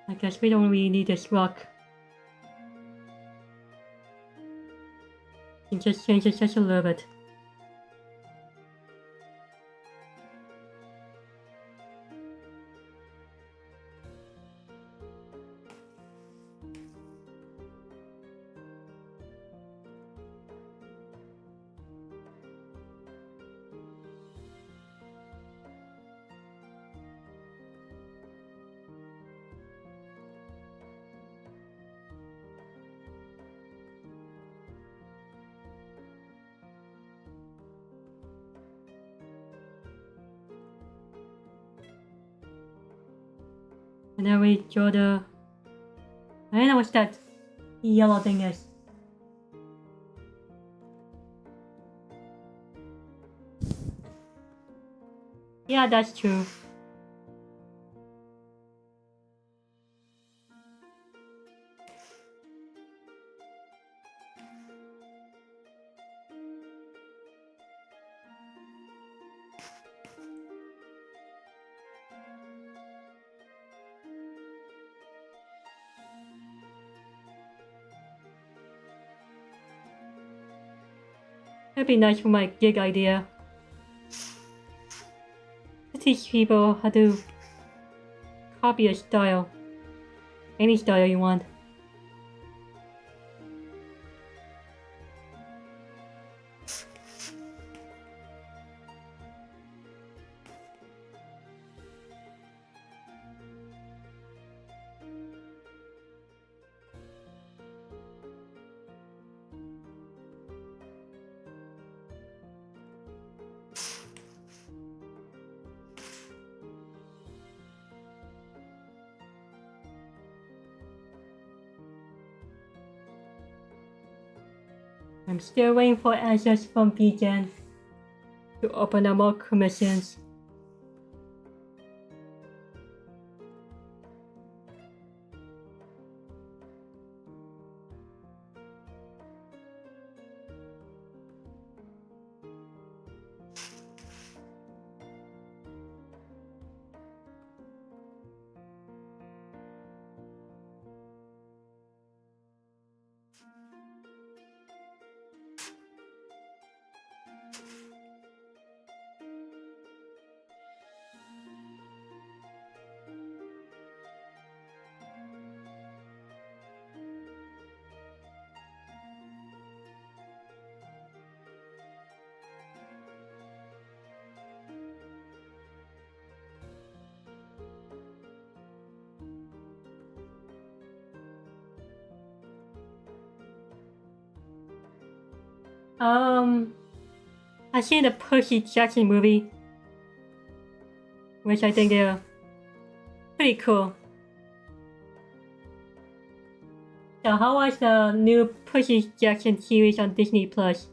I guess we don't really need this rock. You can just change it just a little bit. And then we draw the... I don't know what that yellow thing is. Yeah, that's true. That'd be nice for my gig idea. To teach people how to copy a style. Any style you want. I'm still waiting for answers from Vegan to open up more commissions. I've seen the Percy Jackson movie, which I think they're pretty cool. So how was the new Percy Jackson series on Disney Plus?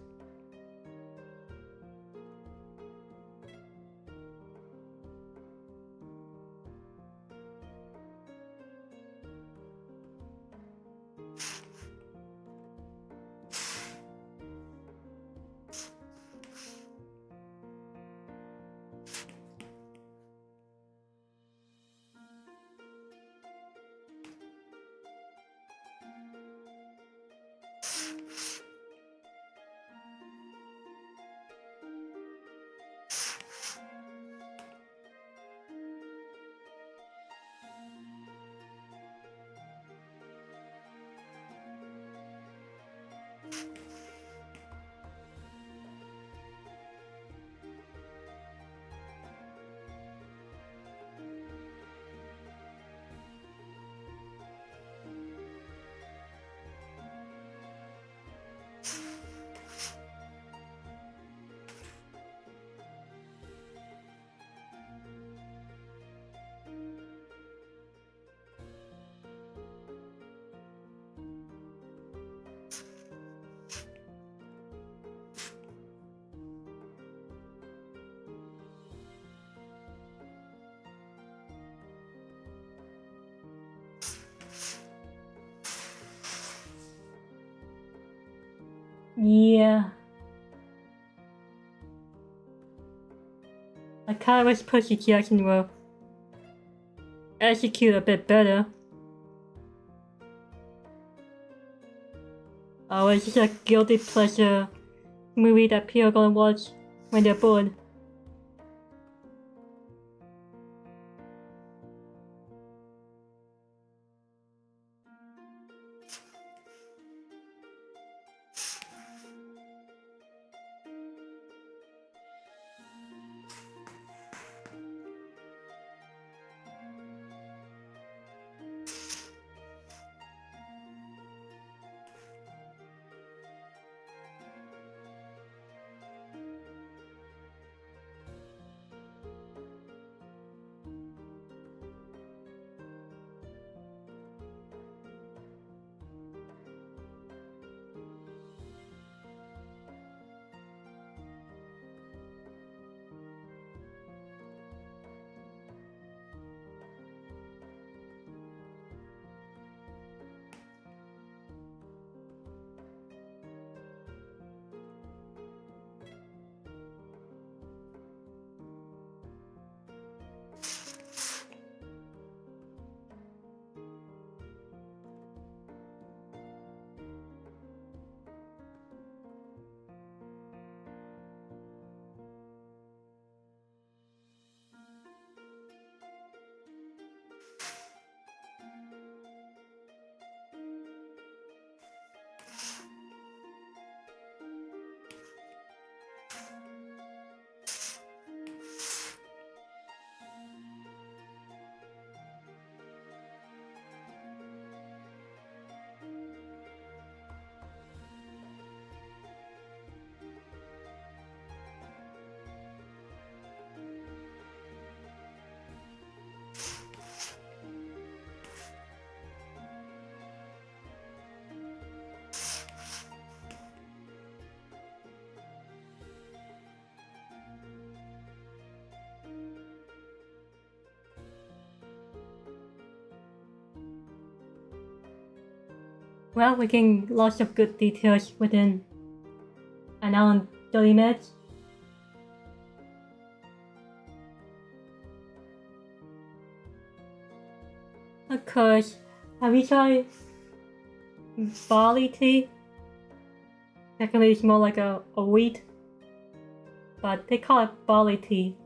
Yeah. I kind of wish Percy Jackson will execute a bit better. Or it's just a guilty pleasure movie that people are gonna watch when they're bored. Well, we getting lots of good details within an hour and 30 minutes. Of course, have you tried barley tea? Technically, it's more like a wheat, but they call it barley tea,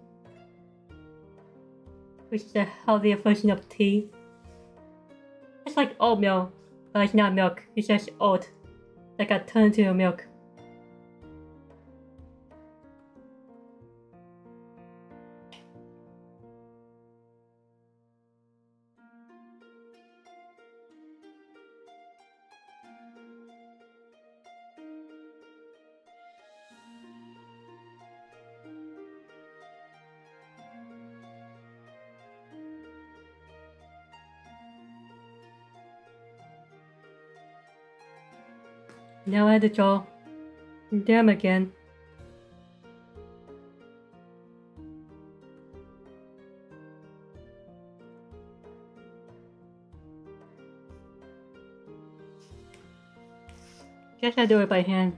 which is a healthier version of tea. It's like oatmeal, but it's not milk, it's just oat that got turned into milk. Now I had to draw them again. Guess I do it by hand.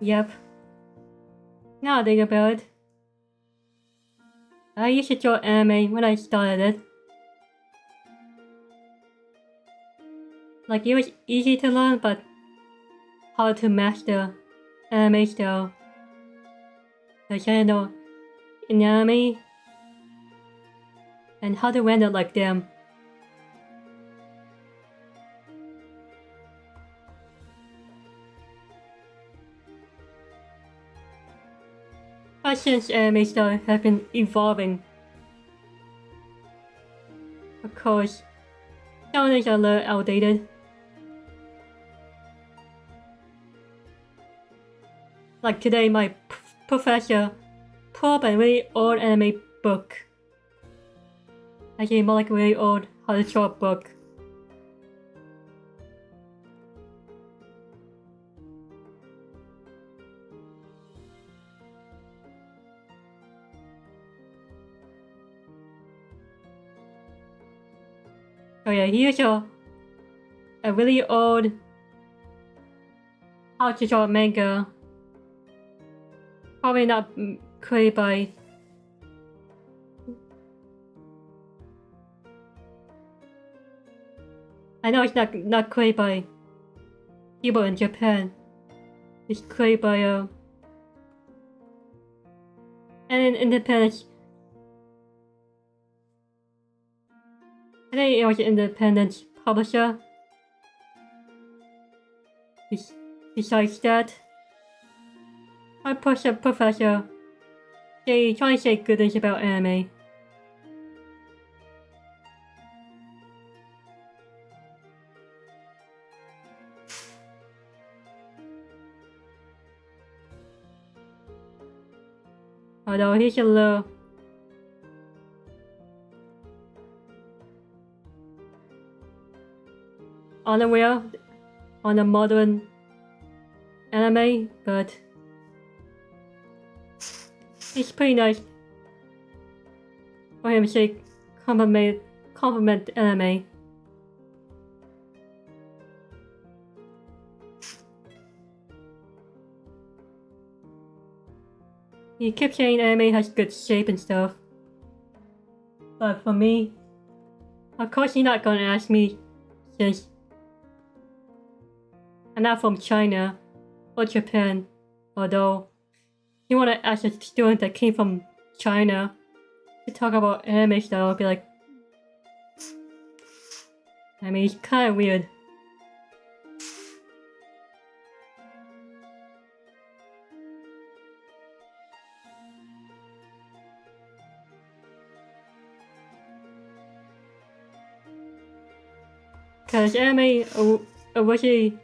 Yep. Now I think about it. I used to draw anime when I started it. Like, it was easy to learn, but hard to master anime style. Because I didn't know anime and how to render like them. But since anime style has been evolving, of course, some things are a little outdated. Like today, my professor pulled up a really old anime book. Actually, more like a really old how to draw book. Oh yeah, here's a really old how to draw manga. Probably not created by I know it's not created by people in Japan. It's created by an independent. I think it was an independent publisher. Besides that, my professor, they try to say good things about anime. Although he's a little unaware on the modern anime, but it's pretty nice for him to say compliment anime. He keeps saying anime has good shape and stuff. But for me, of course he's not gonna ask me since I'm not from China or Japan, although you wanna ask a student that came from China to talk about anime style, I'll be like, I mean, it's kinda weird. Because anime originally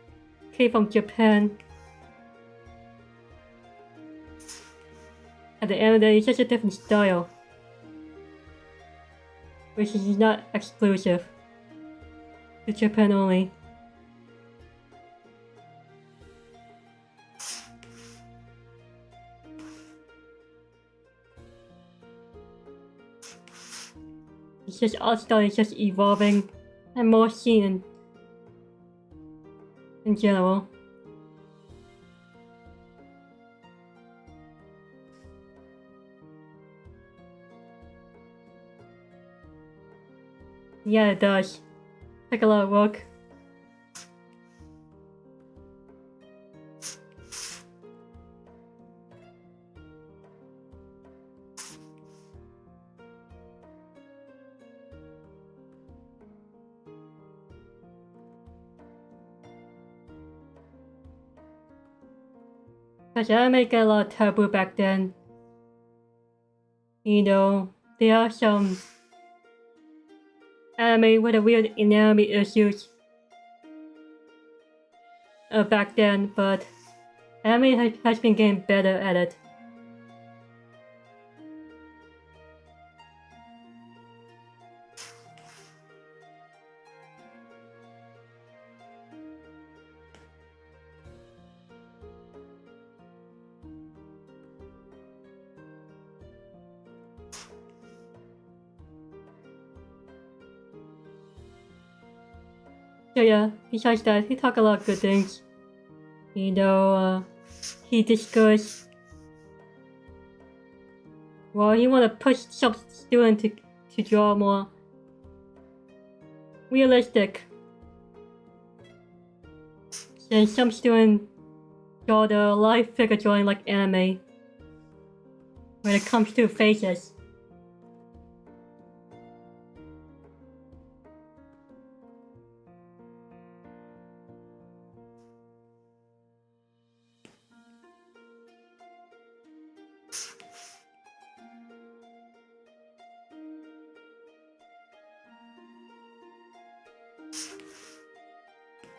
came from Japan. At the end of the day, it's just a different style, which is not exclusive to Japan only. It's just art style is just evolving and more seen in general. Yeah, it does. Take a lot of work. Because anime got a lot of taboo back then. You know, there are some anime with a weird anatomy issues back then, but anime has been getting better at it. So yeah, besides that, he talked a lot of good things. You know, he discussed, well, he want to push some students to draw more realistic. And some students draw the live figure drawing like anime when it comes to faces.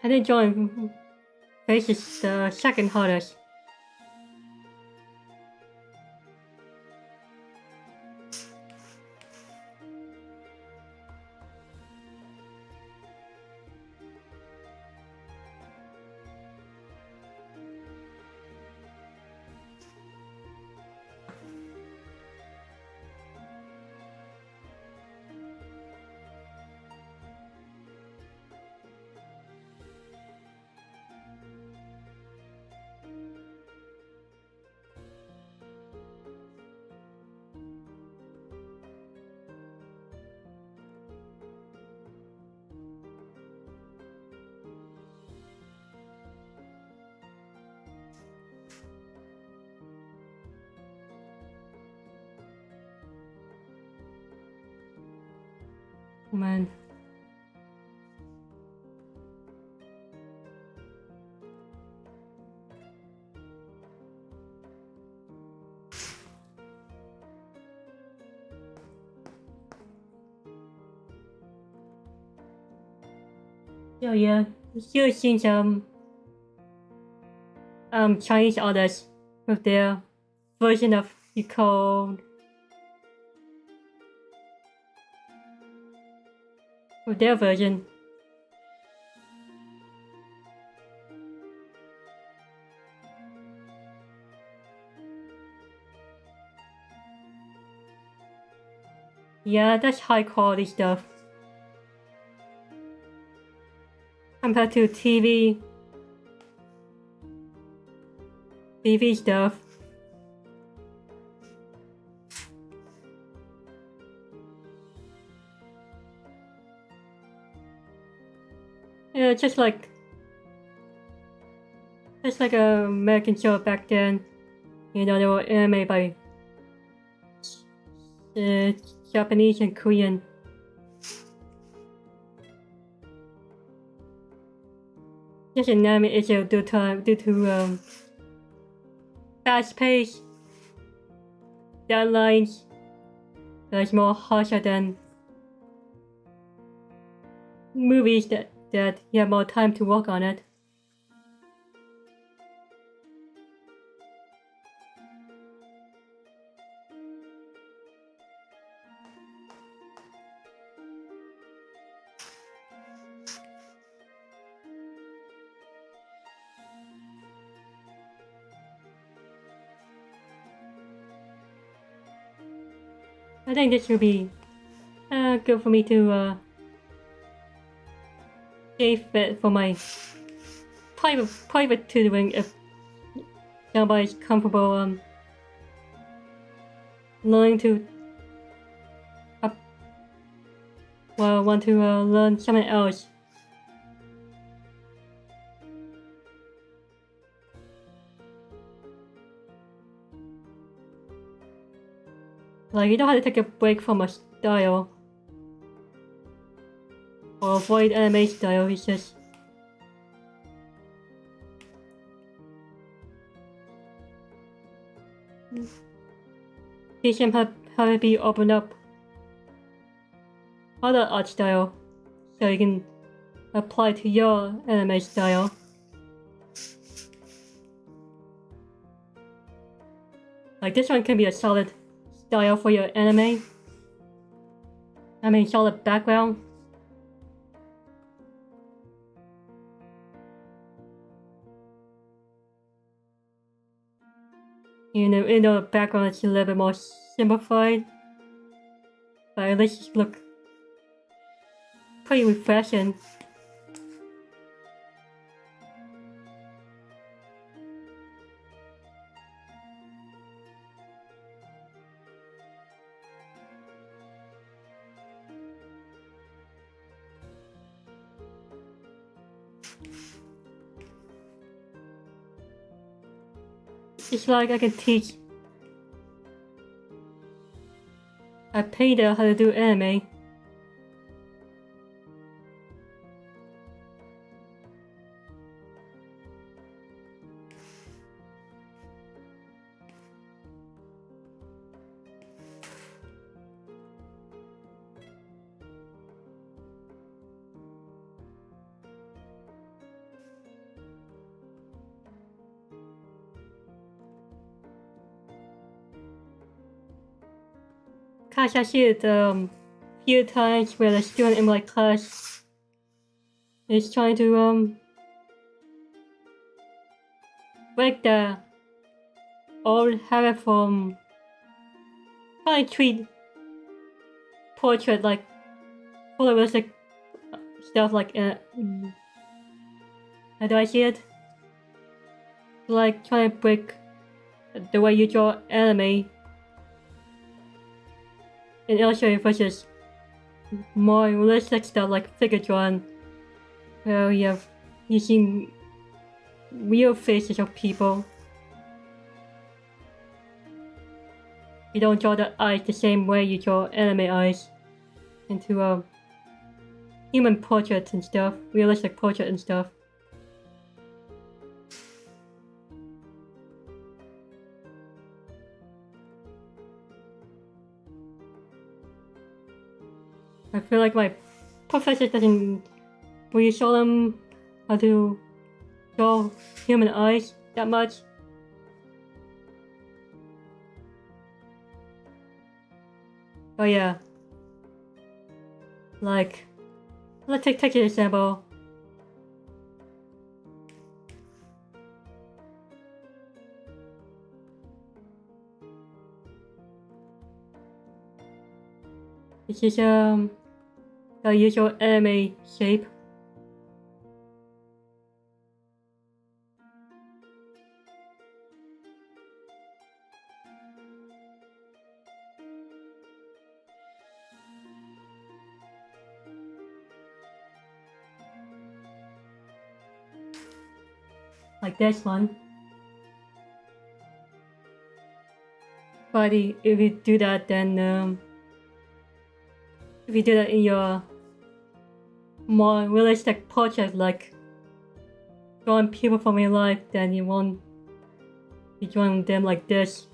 I think drawing faces is the second hardest. Man. So yeah, still seen some Chinese artists with their version of the code. With their version. Yeah, that's high quality stuff. Compared to TV stuff. Yeah, just like a American show back then. You know, they were anime by Japanese and Korean. Just an anime issue due to fast pace, deadlines that's more harsher than movies that you have more time to work on it. I think this would be good for me to save it for my private tutoring if somebody's comfortable learning to want to learn something else. Like, you don't have to take a break from a style or avoid anime style, it's just teach them how to be open up other art style so you can apply to your anime style. Like, this one can be a solid style for your anime. I mean, solid background. You know, the background is a little bit more simplified, but at least it look pretty refreshing. It's like I can teach a painter how to do anime. Gosh, I see it few times where the student in my class is trying to break the old habit from trying to treat portrait like full realistic stuff like how do I see it? Like trying to break the way you draw anime in Illustrator versus more realistic stuff like figure drawing, where you have using real faces of people. You don't draw the eyes the same way you draw anime eyes into human portraits and stuff, realistic portrait and stuff. I feel like my professor doesn't really show them how to draw human eyes that much. Oh yeah. Like, let's take an example. This is the usual anime shape. Like this one. But if you do that, then if you do that in your more realistic portrait, like drawing people from real life, then you won't be drawing them like this.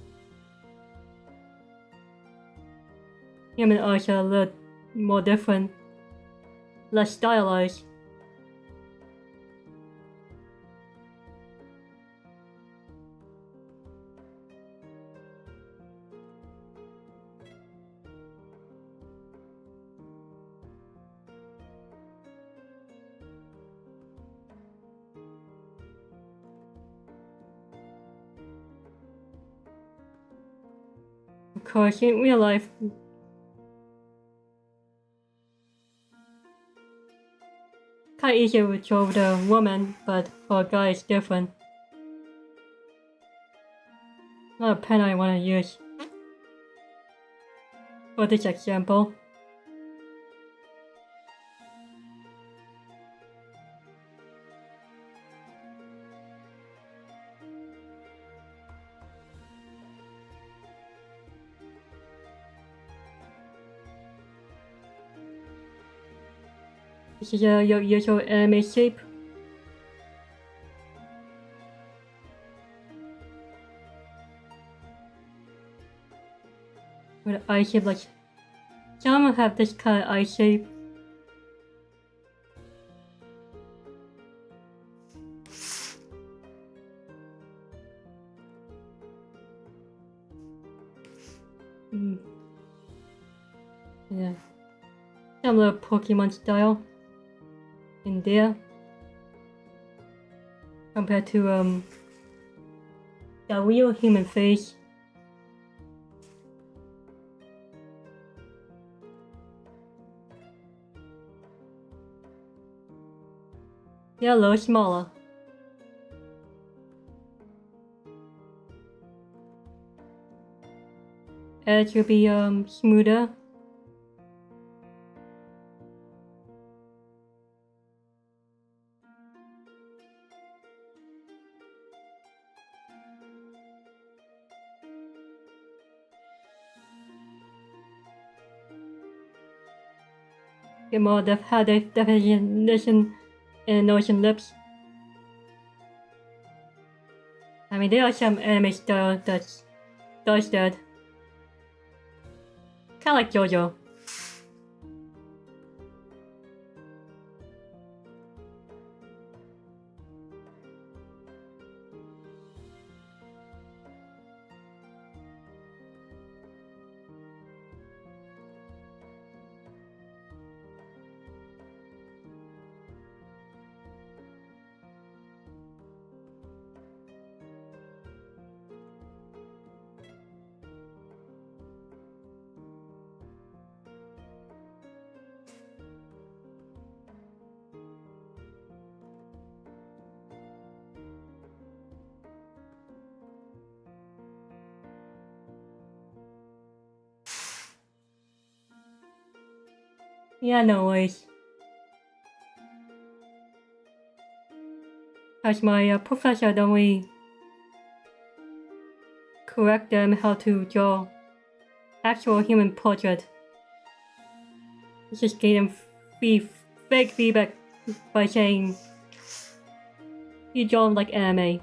Human eyes are a little more different, less stylized. Of course, in real life, kinda easier to draw with a woman, but for a guy it's different. Not a pen I wanna use for this example. This is your usual anime shape. With eye shape, like some have this kind of eye shape. Yeah, some little Pokemon style in there compared to the real human face. They're a little smaller. Edge will be smoother. Get more definition in nose and lips. I mean, there are some anime style that does that. Kinda like JoJo. Yeah, no worries. As my professor don't really correct them how to draw actual human portrait. He just gave them fake feedback by saying you draw like anime.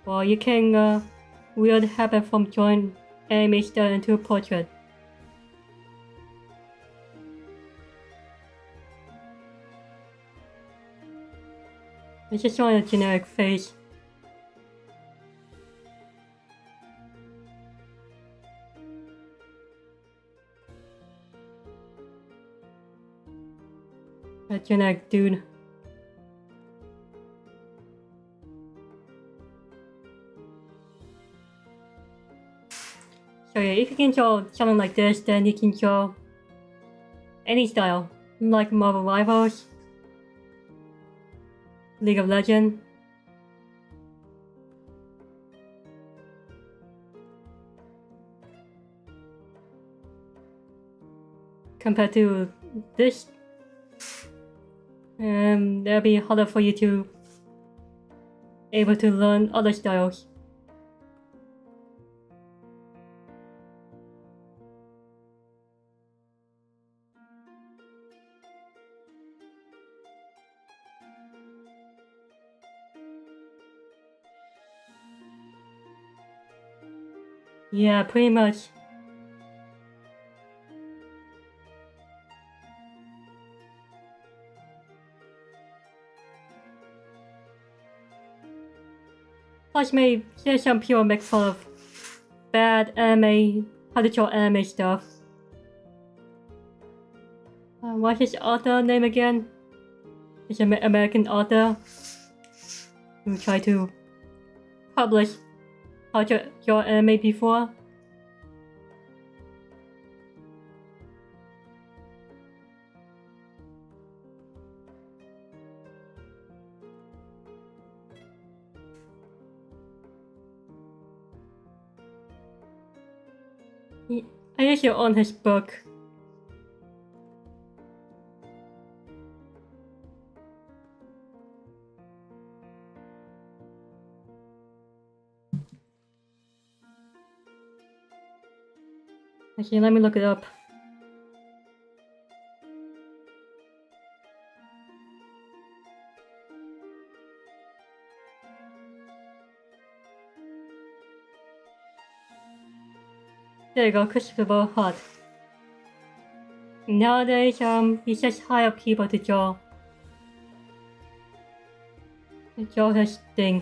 Well, you can weird happen from drawing anime style into a portrait. It's just on a generic face. A generic dude. So yeah, if you can draw something like this, then you can draw any style, like Marvel Rivals, League of Legends. Compared to this, that'll be harder for you to able to learn other styles. Yeah, pretty much. Plus, maybe there's some people make fun of bad anime, how to draw anime stuff. What's his author name again? It's an American author who tried to publish how to draw anime before. I used to own his book. Actually, let me look it up. There you go, Christopher Hart. Nowadays, he just hire people to draw. To draw his thing.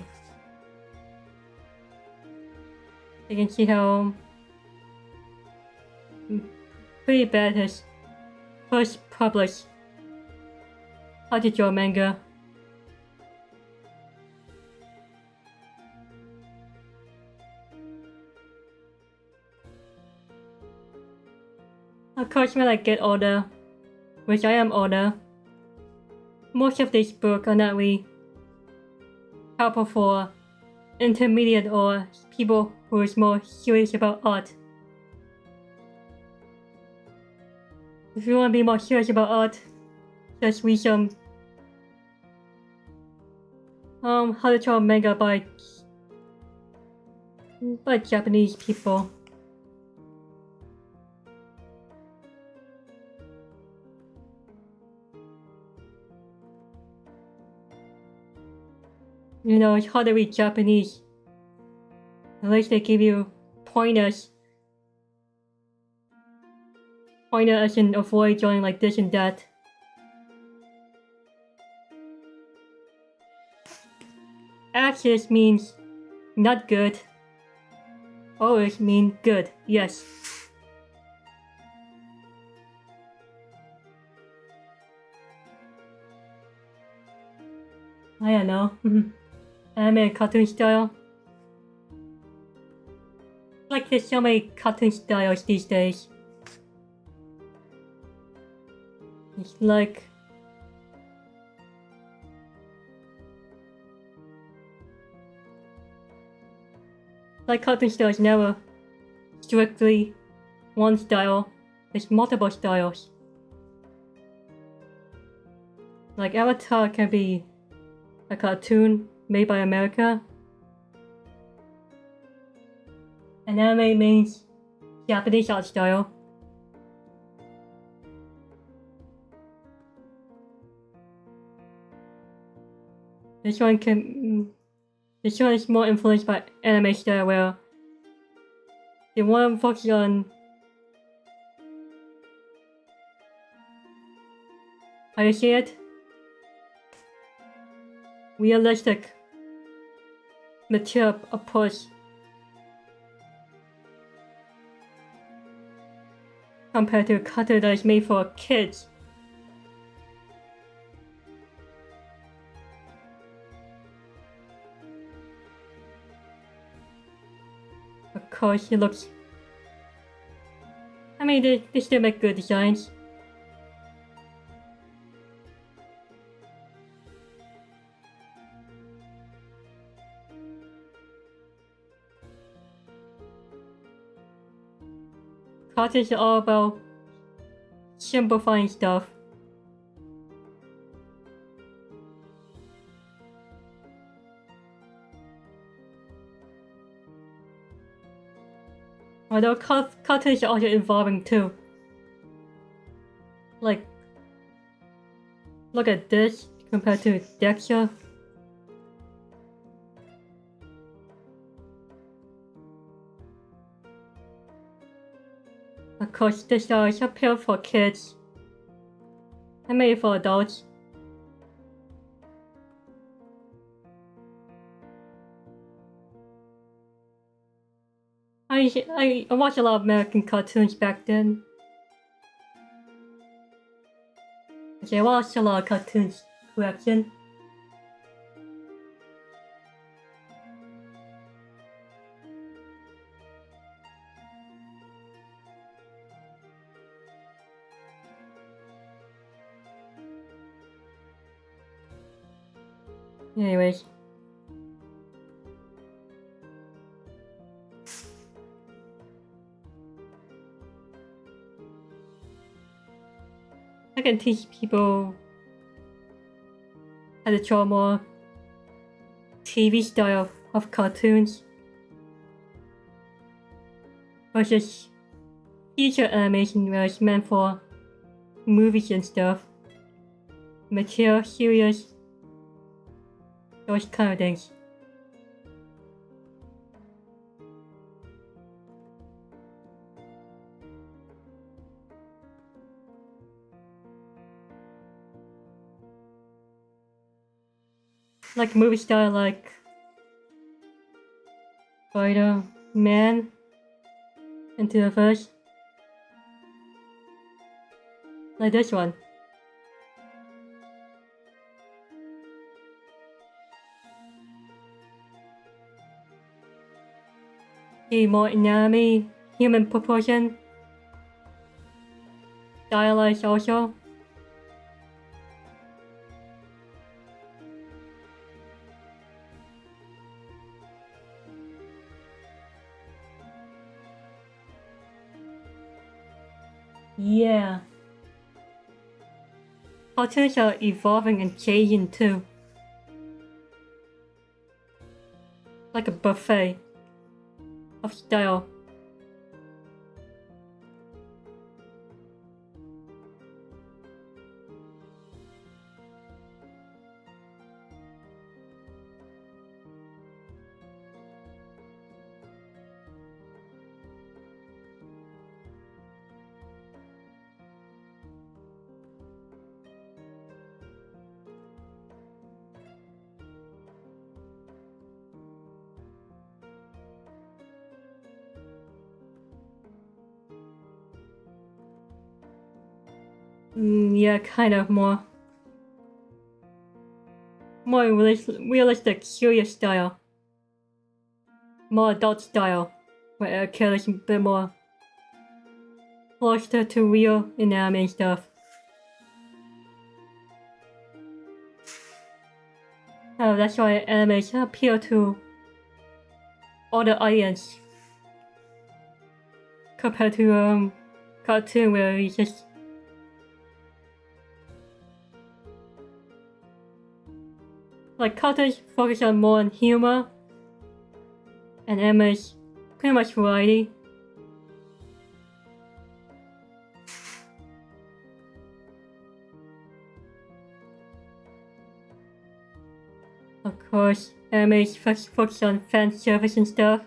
You can see how pretty bad his first published how to draw manga. Of course, when I get older, which I am older, most of these books are not really helpful for intermediate or people who is more serious about art. If you want to be more serious about art, just read some how to draw manga by Japanese people. You know, it's hard to read Japanese. At least they give you pointers. Pointer as in avoid drawing like this and that. Axis means not good. Always mean good, yes. I don't know. Anime and cartoon style. Like there's so many cartoon styles these days. It's like cartoon style is never strictly one style. There's multiple styles. Like Avatar can be a cartoon made by America. And anime means Japanese art style. This one is more influenced by anime style, where the one focuses on how you see it? Realistic mature approach compared to a cartoon that is made for kids. Of course, it looks. I mean, they still make good designs. Cartoons are all about simplifying stuff. Although cartoons are also evolving too. Like, look at this compared to Dexter. Of course, this style is appeal for kids and maybe for adults. I watched a lot of American cartoons back then. Okay, I watched a lot of cartoons. Correction. Anyways. can teach people how to draw more TV style of cartoons versus feature animation where it's meant for movies and stuff, mature series, those kind of things. Like movie style like Spider-Man Into the Verse. Like this one. See more anatomy, human proportion. Stylized also. Yeah. Cartoons are evolving and changing too. Like a buffet of style. Yeah, kind of more realistic, serious style. More adult style, where it carries a bit more closer to real anime stuff. Oh, that's why animes appeal to all the audience compared to cartoon where you just like cartoons focus on more on humor and animes pretty much variety. Of course, animes focus on fan service and stuff.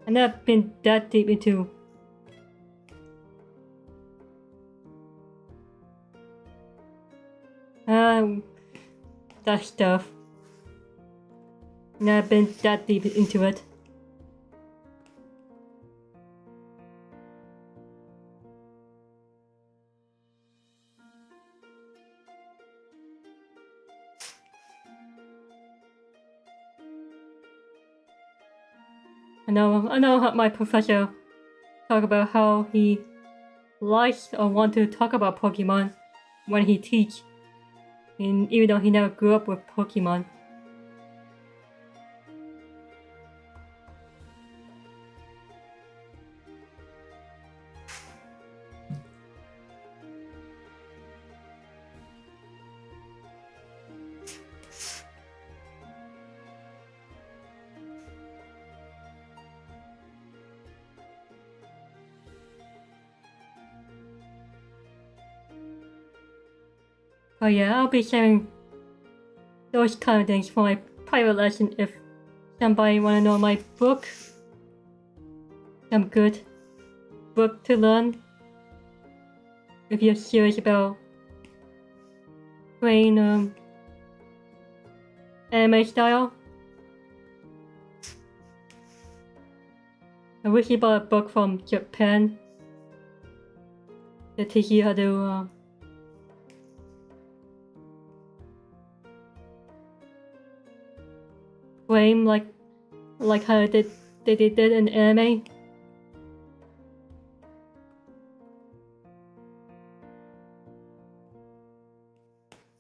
I've never been that deep into that stuff. Never been that deep into it. I know my professor talk about how he likes or want to talk about Pokemon when he teach, and even though he never grew up with Pokemon. But yeah, I'll be sharing those kind of things for my private lesson if somebody wanna know my book. Some good book to learn. If you're serious about playing anime style. I wish you bought a book from Japan that teach you how to frame like how they did in anime.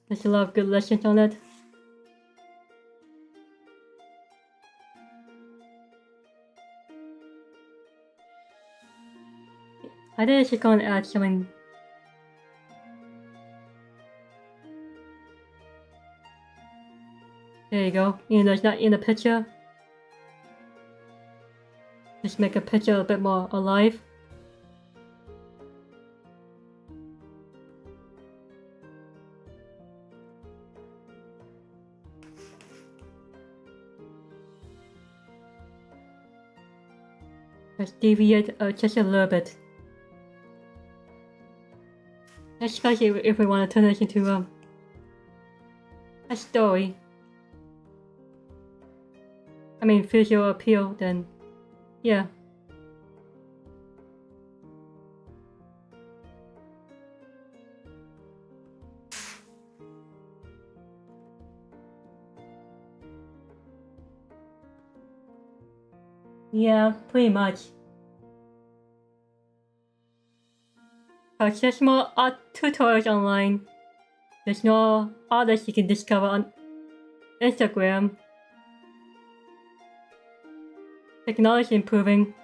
There's a lot of good lessons on it. I think I should go and add something. There you go. Even though it's not in the picture. Just make a picture a bit more alive. Let's deviate just a little bit. Especially if we want to turn this into a story. I mean, visual appeal, then yeah. Yeah, pretty much. There's more art tutorials online. There's more artists you can discover on Instagram. Technology improving.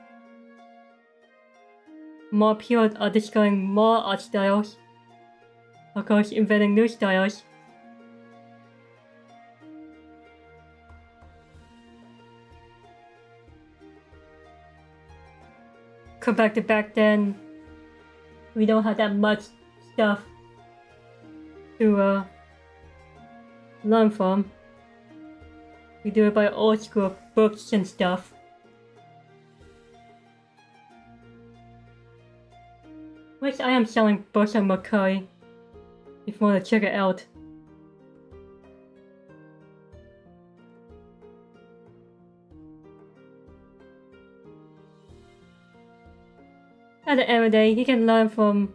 More people are discovering more art styles. Of course, inventing new styles. Compared to back then, we don't have that much stuff to learn from. We do it by old school books and stuff. Which I am selling books on Mercari if you want to check it out. At the end of the day, you can learn from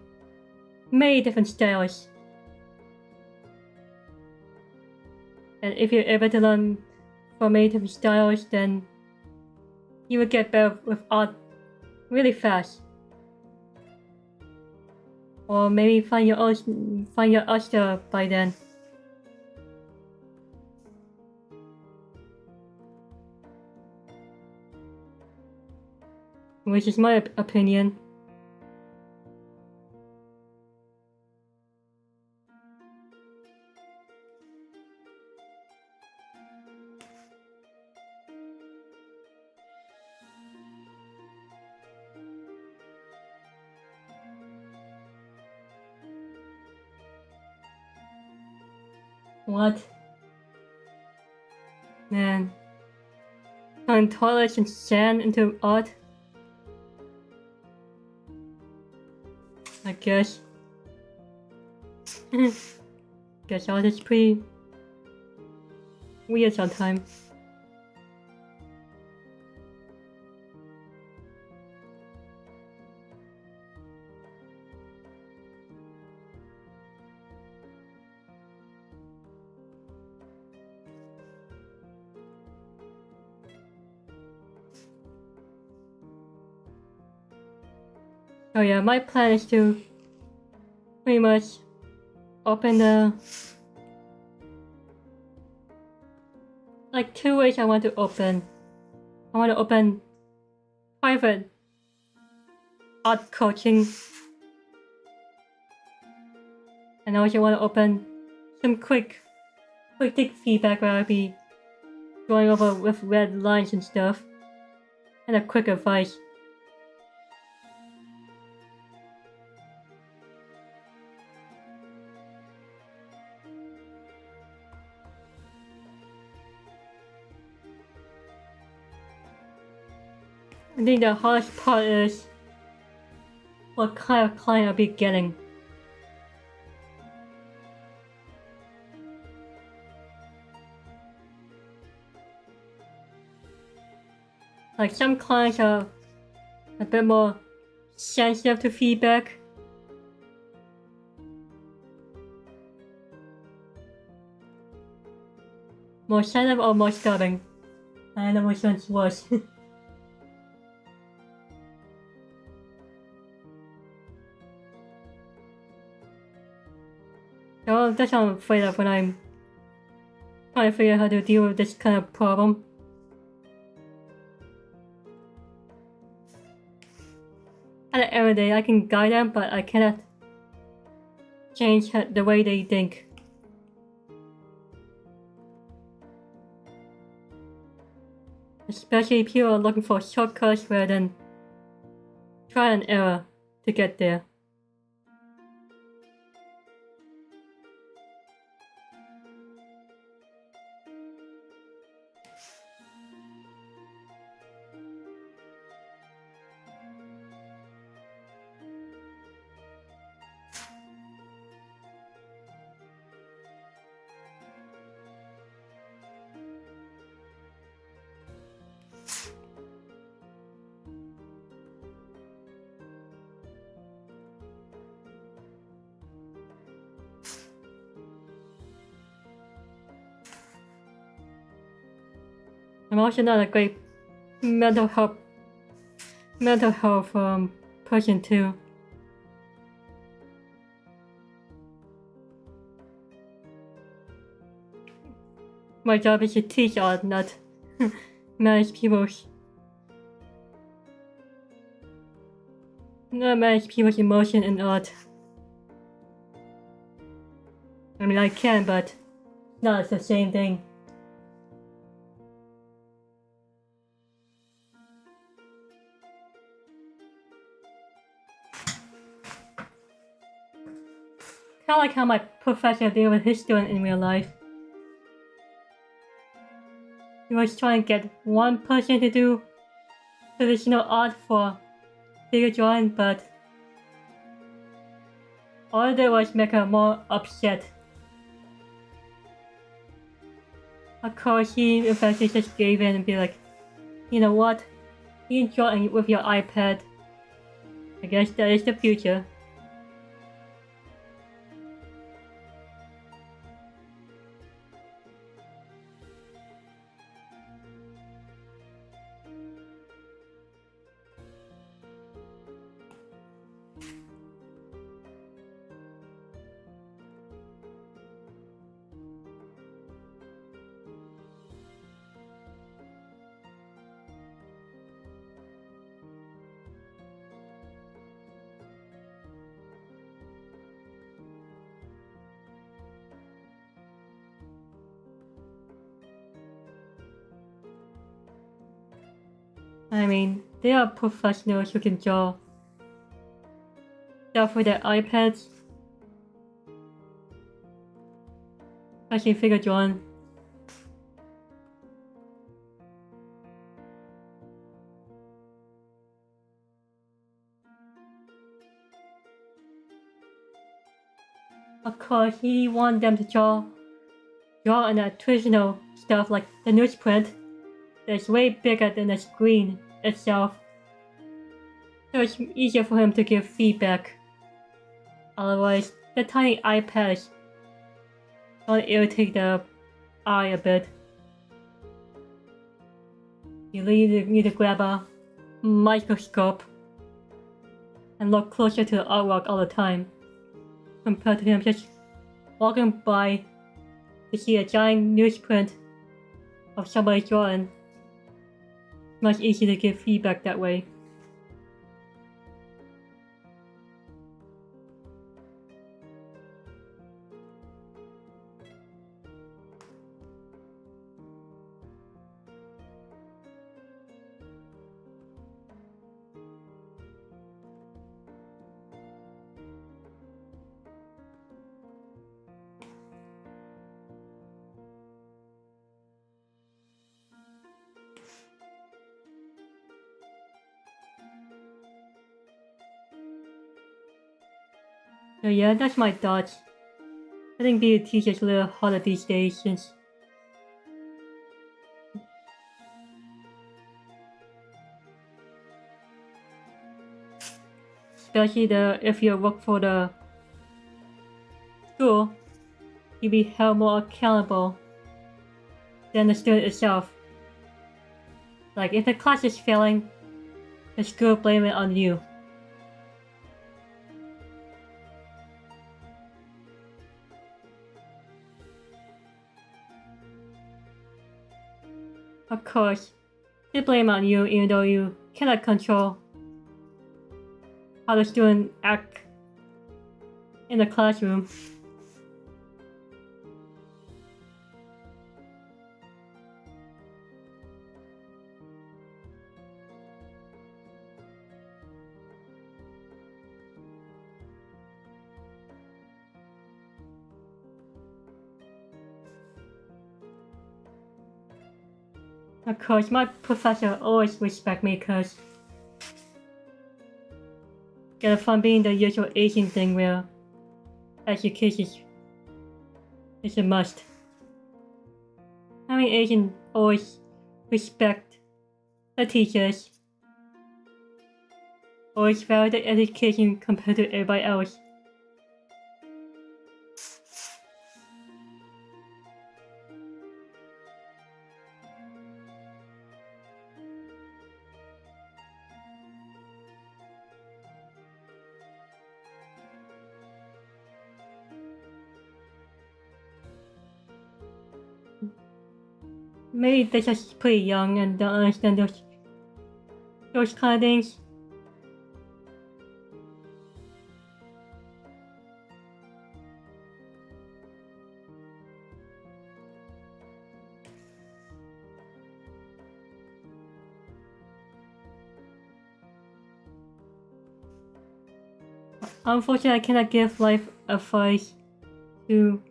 many different styles. And if you're able to learn from many different styles, then you will get better with art really fast. Or maybe find your art style by then. Which is my opinion. What? Man. Turn toilets and sand into art? I guess. Guess art is pretty weird sometimes. Oh yeah, my plan is to pretty much open the like 2 ways I want to open. I want to open private art coaching, and I also want to open some quick feedback where I'll be going over with red lines and stuff, and a quick advice. I think the hardest part is what kind of client I'll be getting. Like some clients are a bit more sensitive to feedback. More sensitive or more stubborn? I don't know which one's worse. So that's what I'm afraid of when I'm trying to figure out how to deal with this kind of problem. had an error day. I can guide them, but I cannot change the way they think. Especially if people are looking for shortcuts rather than try and error to get there. I'm also not a great mental health person too. My job is to teach art, not manage people's emotion in art. I mean, I can, but not the same thing. Kind of like how my professor deals with his student in real life. He was trying to get one person to do traditional art for figure drawing, but all it did was make her more upset. Of course, he eventually just gave in and be like, you know what? You can draw with your iPad. I guess that is the future. I mean, there are professionals who can draw stuff with their iPads. Especially figure drawing. Of course, he wanted them to draw on the traditional stuff like the newsprint. That's way bigger than the screen itself, so it's easier for him to give feedback. Otherwise, the tiny iPads don't irritate the eye a bit. You really need to grab a microscope and look closer to the artwork all the time, compared to him just walking by to see a giant newsprint of somebody drawing. Much easier to give feedback that way. So yeah, that's my thoughts. I think being a teacher is a little harder these days since especially if you work for the school, you'll be held more accountable than the student itself. Like if the class is failing, the school blame it on you. Of course, they blame on you even though you cannot control how the student act in the classroom. Of course, my professor always respect me because get from being the usual Asian thing where education is a must. Having Asian always respect the teachers, always value the education compared to everybody else. Maybe they're just pretty young and don't understand those kind of things. Unfortunately, I cannot give life advice to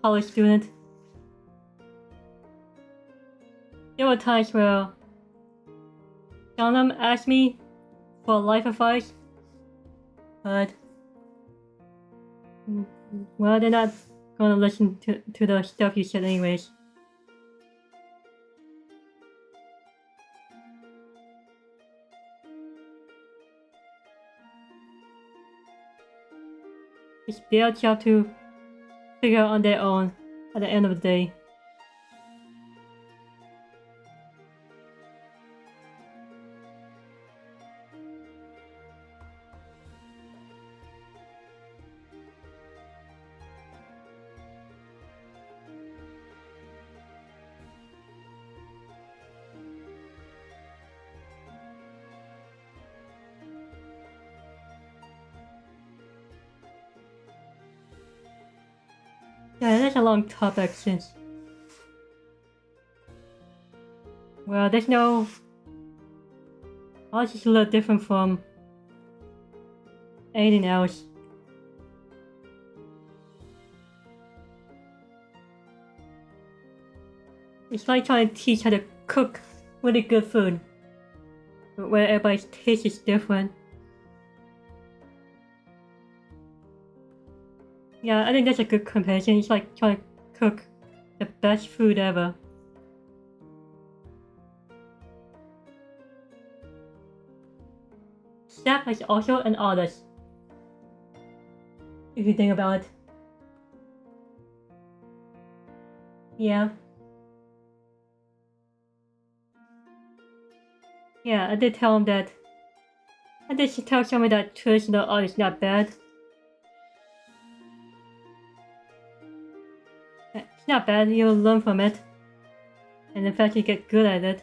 college students. There were times where some of them asked me for life advice, but well, they're not gonna listen to the stuff you said anyways. It's their job to figure out on their own at the end of the day. Yeah, that's a long topic since... Well, there's no... Ours is a little different from anything else. It's like trying to teach how to cook really good food, but where everybody's taste is different. Yeah, I think that's a good comparison. It's like trying to cook the best food ever. Chef is also an artist, if you think about it. Yeah. Yeah, I did tell him that. I did tell someone that traditional art is not bad. It's not bad, you'll learn from it. And in fact, you get good at it.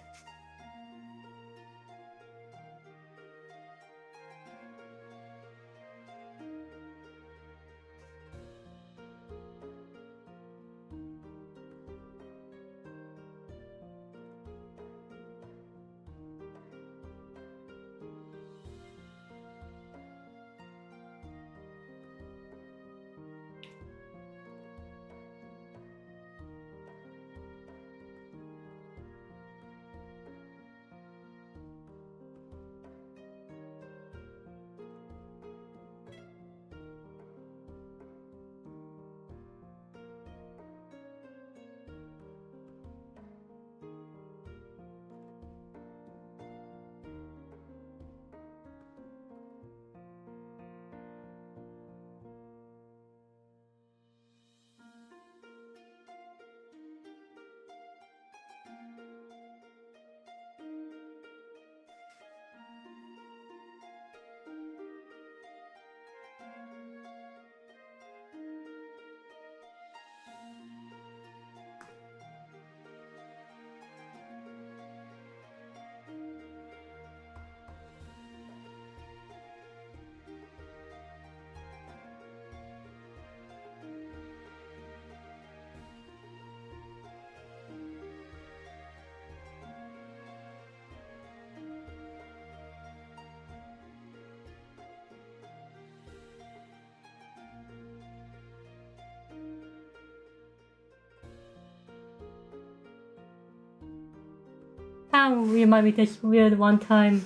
kind of remind me of this weird one time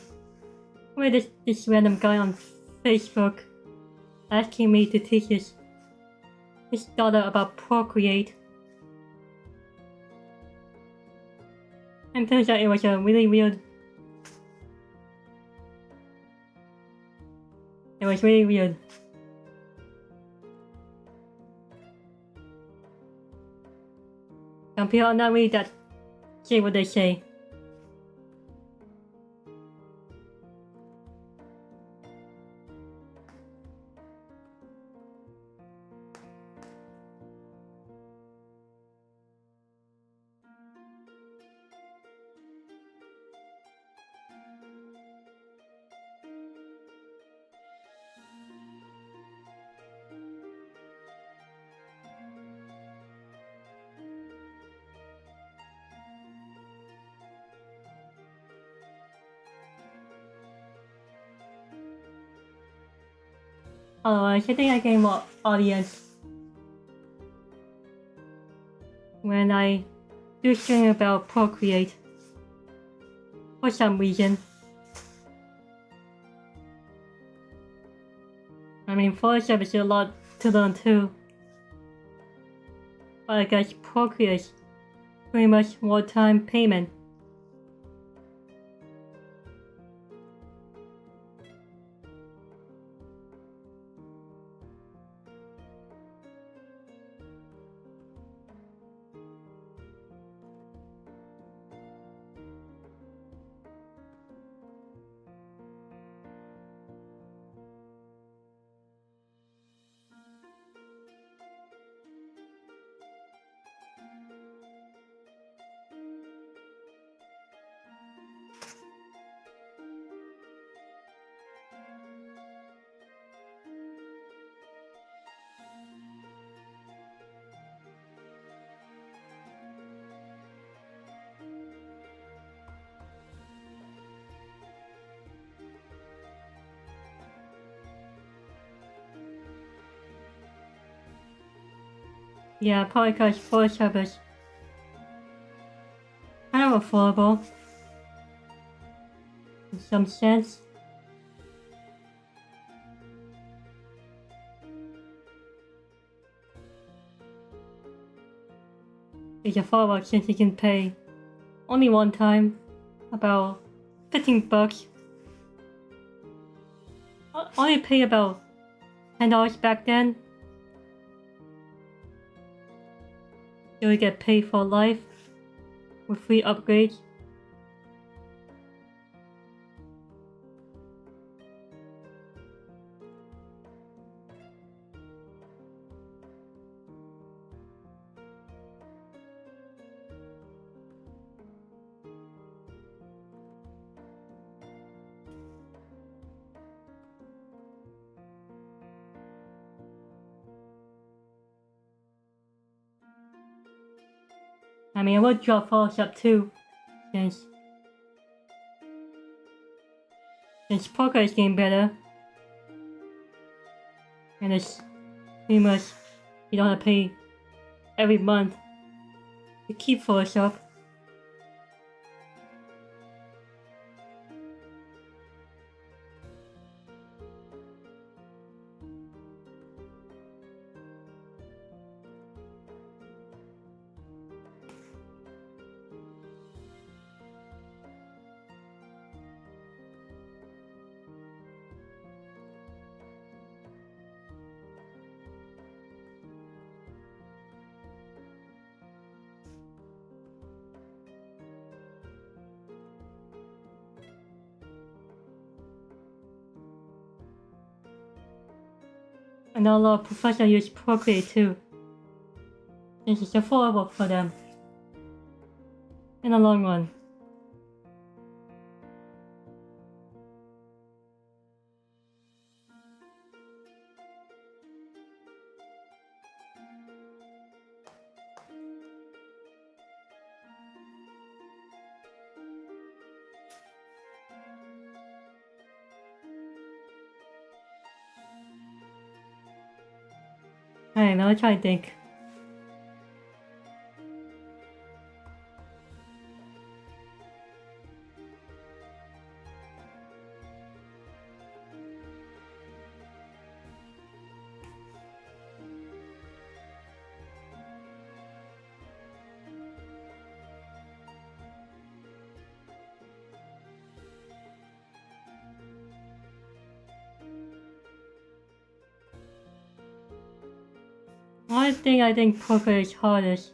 where this random guy on Facebook asking me to teach his daughter about Procreate. And turns out it was a really weird. It was really weird. Some people are not really that say what they say. Otherwise, I think I gain more audience when I do something about Procreate for some reason. I mean, Photoshop is a lot to learn too, but I guess Procreate is pretty much one-time payment. Yeah, probably because Photoshop is kind of affordable in some sense. It's affordable since you can pay only one time, about $15. I only paid about $10 back then. So we get paid for life with free upgrades. I mean, I would drop Photoshop too, since Procreate is getting better, and it's pretty much you don't have to pay every month to keep Photoshop. And a lot of professionals use Procreate too, since it's affordable for them in the long run. Alright, now let's try to think. One thing I think Procreate is hard is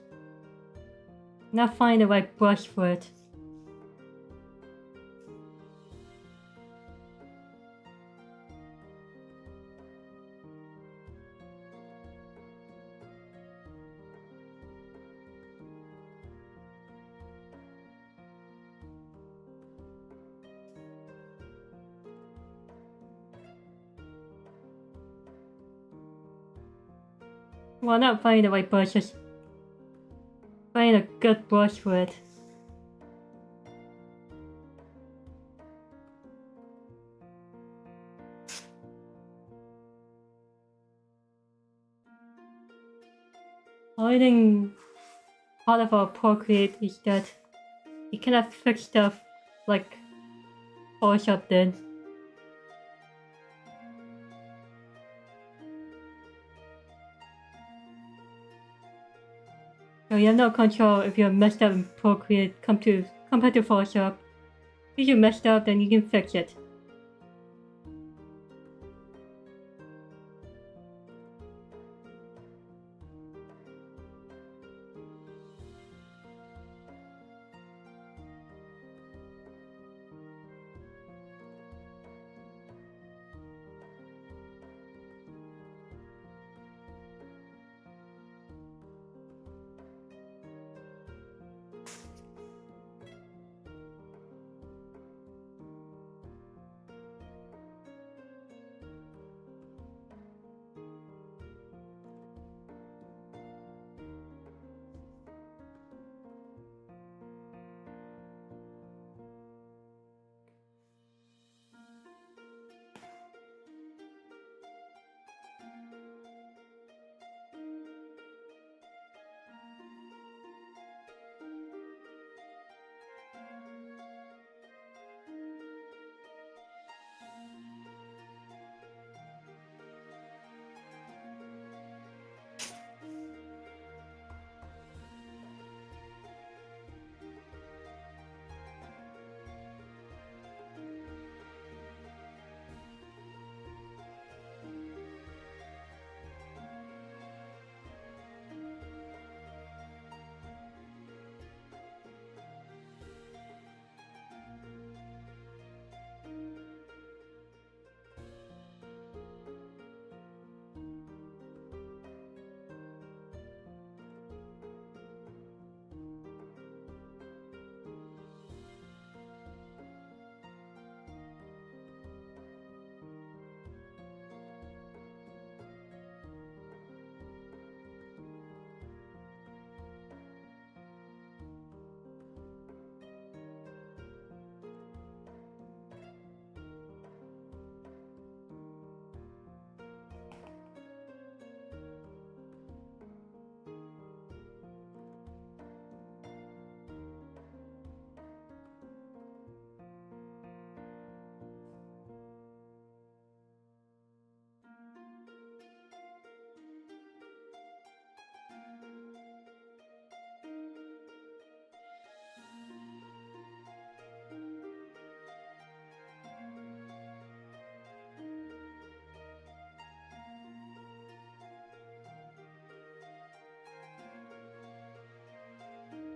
not finding the right brush for it. Well, not finding the right brush, just finding a good brush for it. Only thing hard about Procreate is that you cannot fix stuff like Photoshop did. So you have no control if you're messed up in Procreate compared to Photoshop. If you messed up, then you can fix it.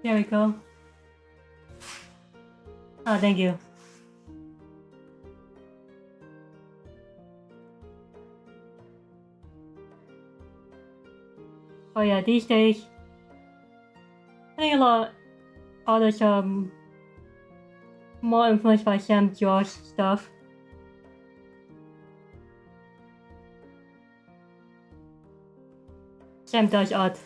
There we go. Oh, thank you. Oh yeah, these days, I think a lot of artists are more influenced by Sam George stuff. Sam does art.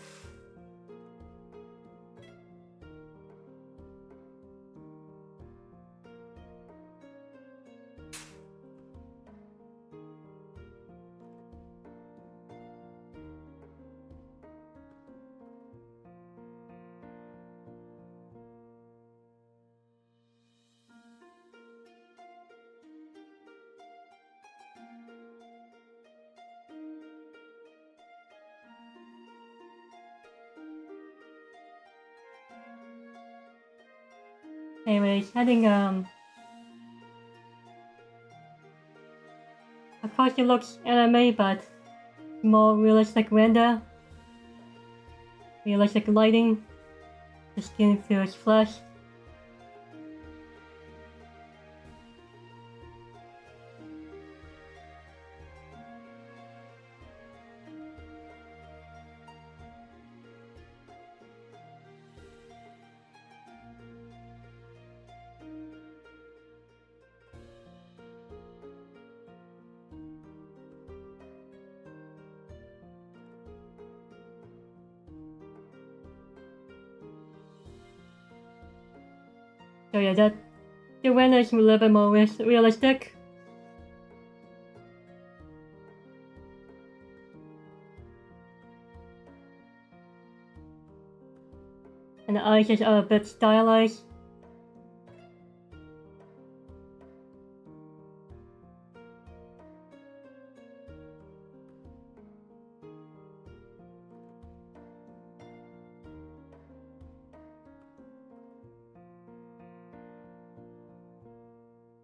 Anyways, I think of course it looks anime, but more realistic render. realistic lighting. The skin feels fresh. So yeah, that the render is a little bit more realistic. And the eyes are a bit stylized.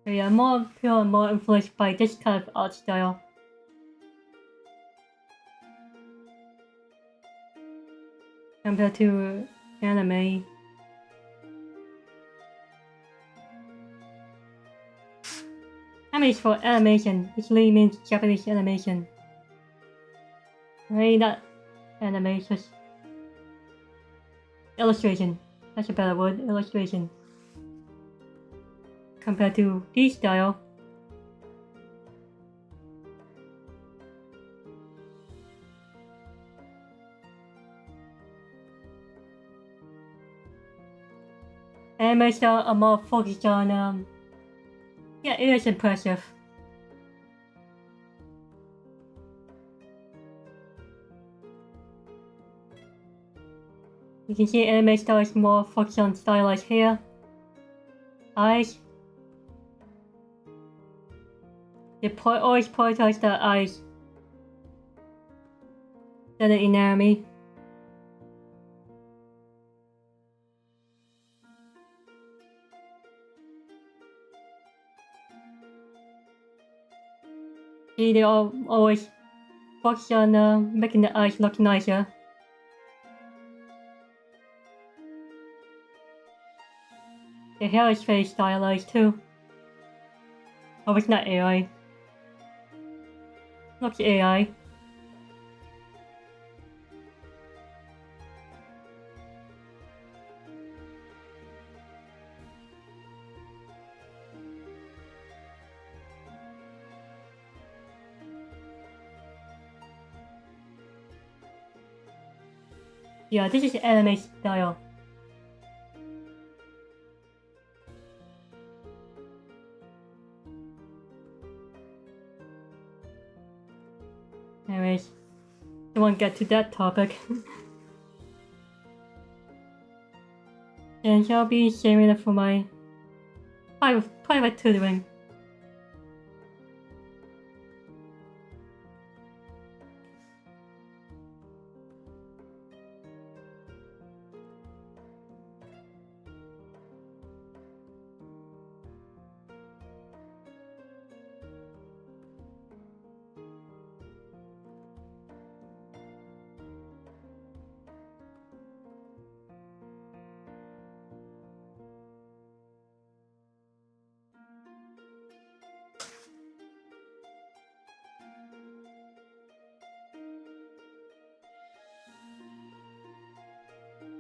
So yeah, more pure and more influenced by this kind of art style. Compared to anime. Anime is for animation, which really means Japanese animation. Really not anime, it's just illustration. That's a better word, illustration. Compared to this style. Anime style are more focused on, yeah, it is impressive. You can see anime style is more focused on stylized hair, eyes. They always prioritize the eyes than in anime. See, they always focus on making the eyes look nicer. The hair is very stylized too. Oh, it's not AI. Looks AI. Yeah, this is anime style. Anyways, don't want to get to that topic. And I'll be saving it for my private tutoring.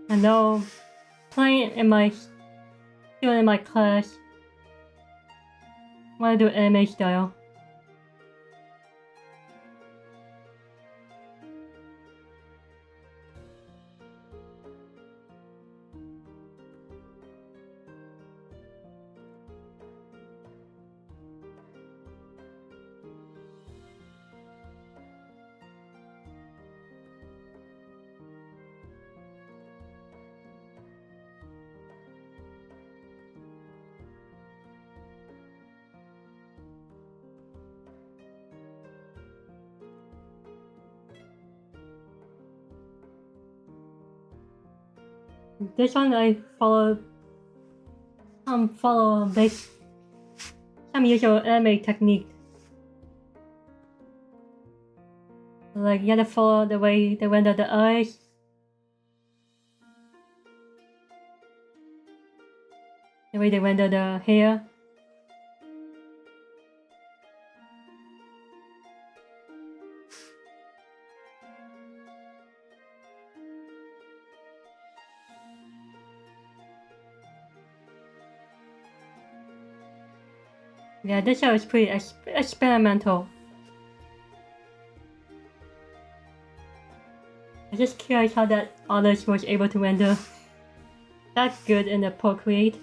I know, playing in my doing in my class. I want to do anime style. This one I follow some usual anime technique. Like you have to follow the way they render the eyes, The way they render the hair. Yeah, this show is pretty experimental. I'm just curious how that artist was able to render that good in the Procreate.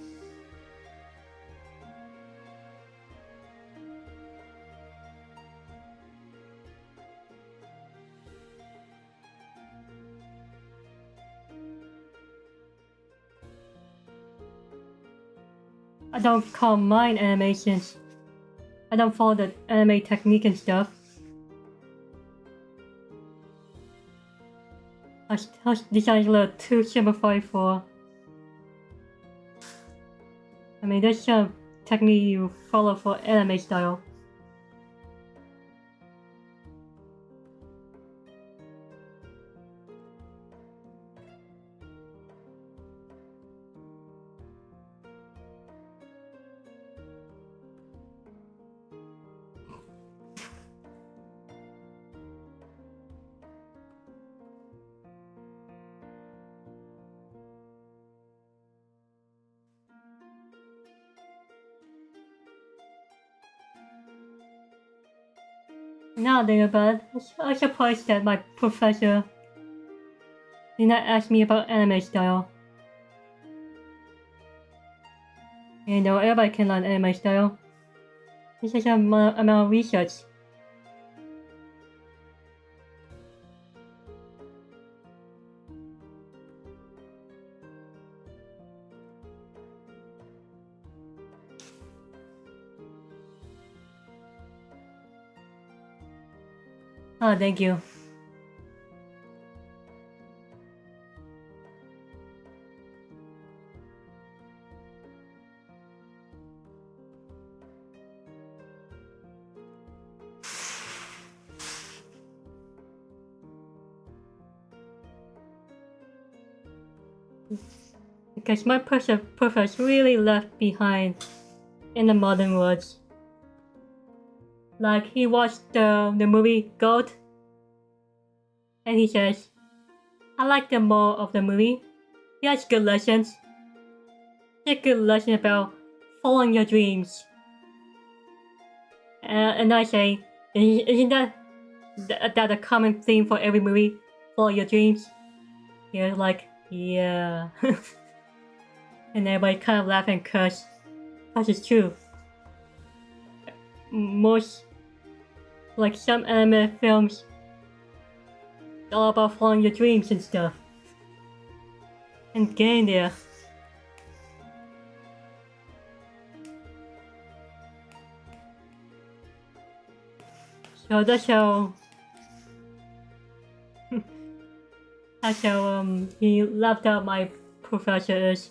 I don't call mine animations. I don't follow the anime technique and stuff. This sounds a little too simplified for. I mean, there's some technique you follow for anime style. Now I think about it, I'm surprised that my professor did not ask me about anime style. You know, everybody can learn anime style. It's just a amount of research. Oh, thank you. Because my professor really left behind in the modern world. Like, he watched the movie Goat, and he says, I like the more of the movie. He has good lessons. He has good lesson about following your dreams. And I say, isn't that a common theme for every movie? Follow your dreams? You're like, yeah. And everybody kind of laugh and curse. That is true. Most, like some anime films, all about following your dreams and stuff. And getting there. So that's how he left out my professor is.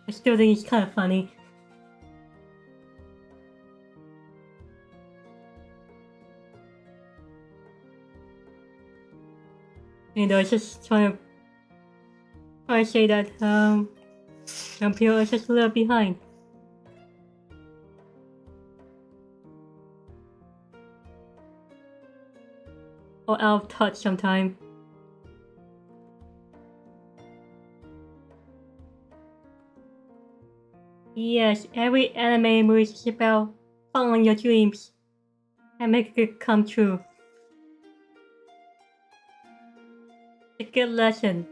I still think it's kind of funny. You know, it's just trying to say that some people are just a little behind. Or out of touch sometimes. Yes, every anime movie is about following your dreams and making it come true. It's a good lesson.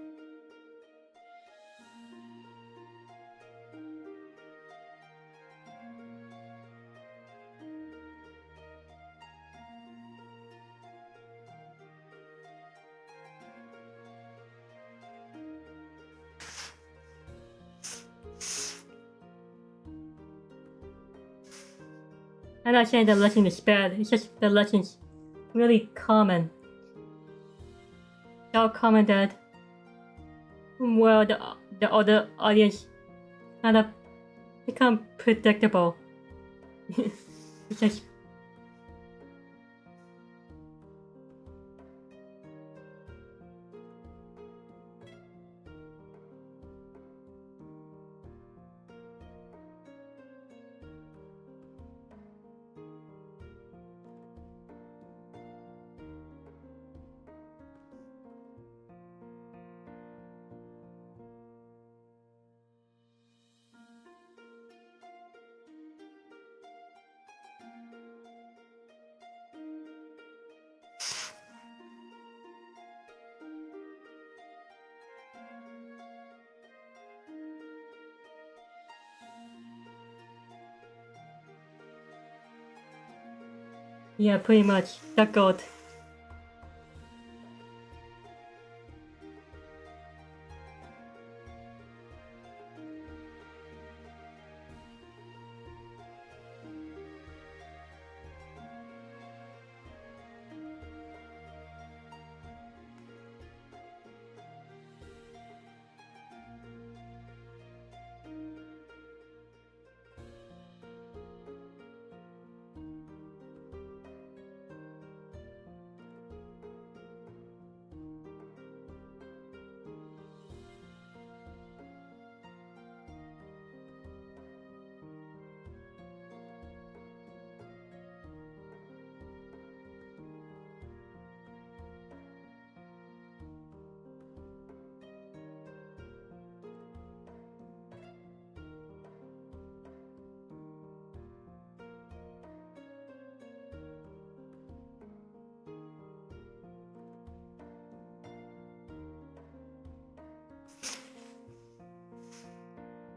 I'm not saying the lesson is bad, it's just the lesson's really common. So common that, well, the other audience kind of become predictable. It's just Yeah, pretty much. That goat.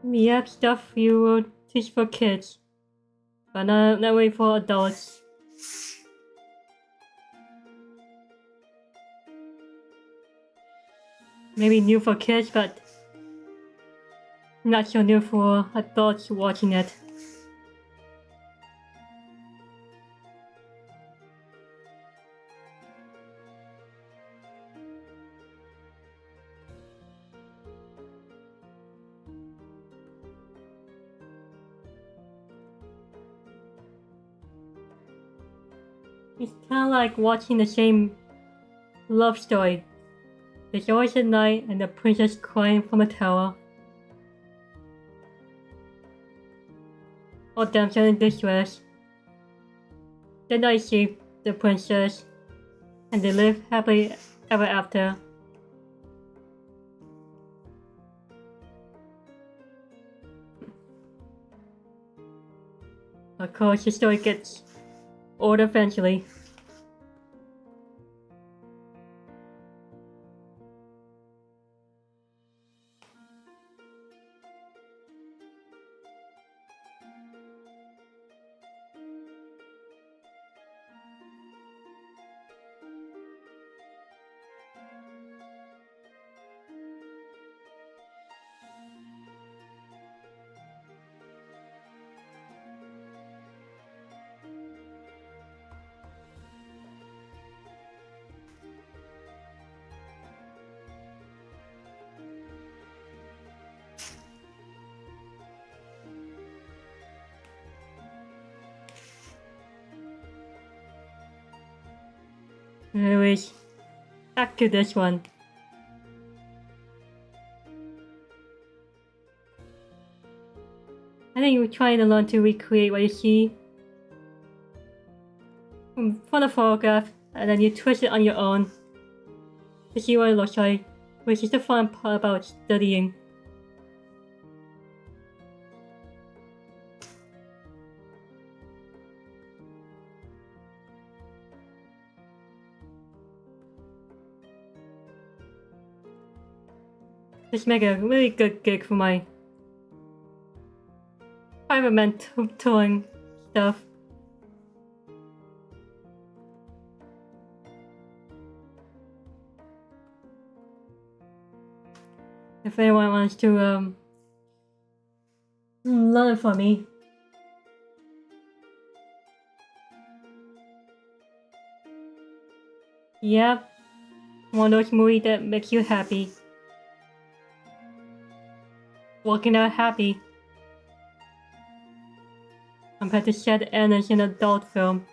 We have stuff you will teach for kids, but not really for adults. Maybe new for kids, but not so new for adults watching it. It's kind of like watching the same love story. There's always a knight and the princess crying from a tower. Or damsel in distress. The knight saved the princess, and they live happily ever after. Of course, the story gets old eventually. Anyways, back to this one. I think you're trying to learn to recreate what you see from the photograph, and then you twist it on your own to see what it looks like, which is the fun part about studying. Just make a really good gig for my private mentoring stuff. If anyone wants to learn it from me. Yep, one of those movies that makes you happy. Walking out happy. Compared to sad endings in an adult film.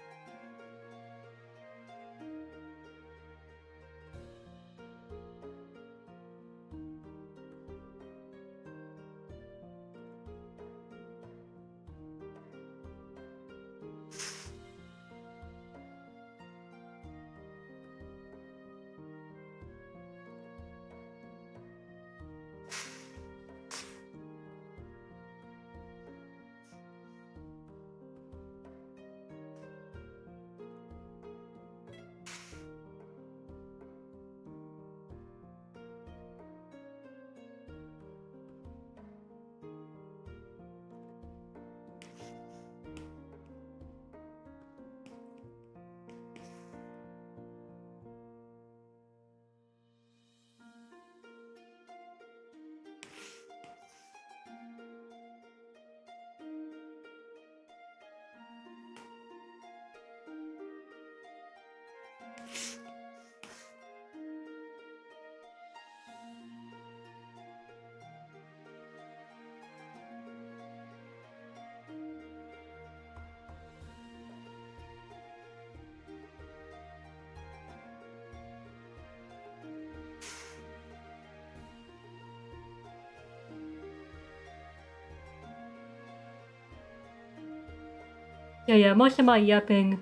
Yeah, most of my yapping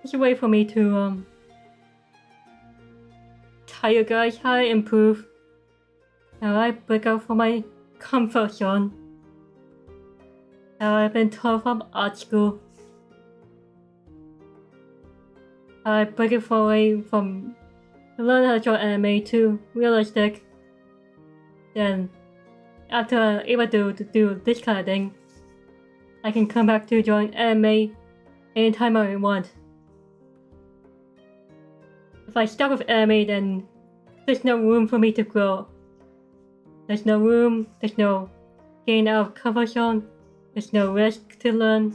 is a way for me to tell you guys how I improve, how I break out from my comfort zone, how I've been told from art school, how I break it away from learn how to draw anime to realistic. Then after I'm able to do this kind of thing, I can come back to drawing anime anytime I want. If I start with anime, then there's no room for me to grow. There's no room, there's no getting out of comfort zone, there's no risk to learn.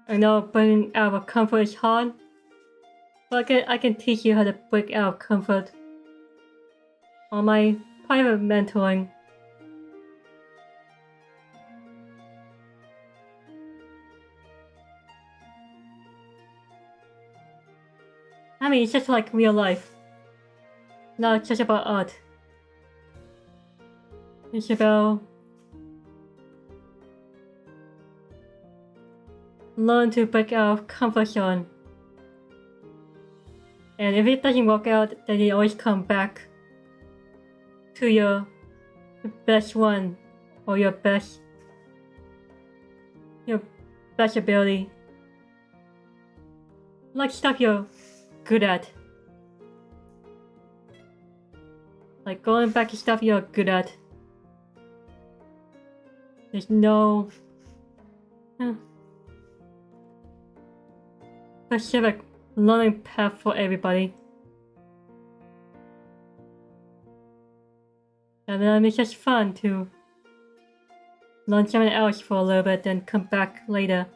I know breaking out of comfort is hard, but I can teach you how to break out of comfort on my private mentoring. I mean, it's just like real life, not just about art. It's about learn to break out of comfort zone. And if it doesn't work out, then you always come back to your best one or your best ability. Like stuff you're good at. Like going back to stuff you're good at. There's no specific learning path for everybody. And then it's just fun to learn something else for a little bit, then come back later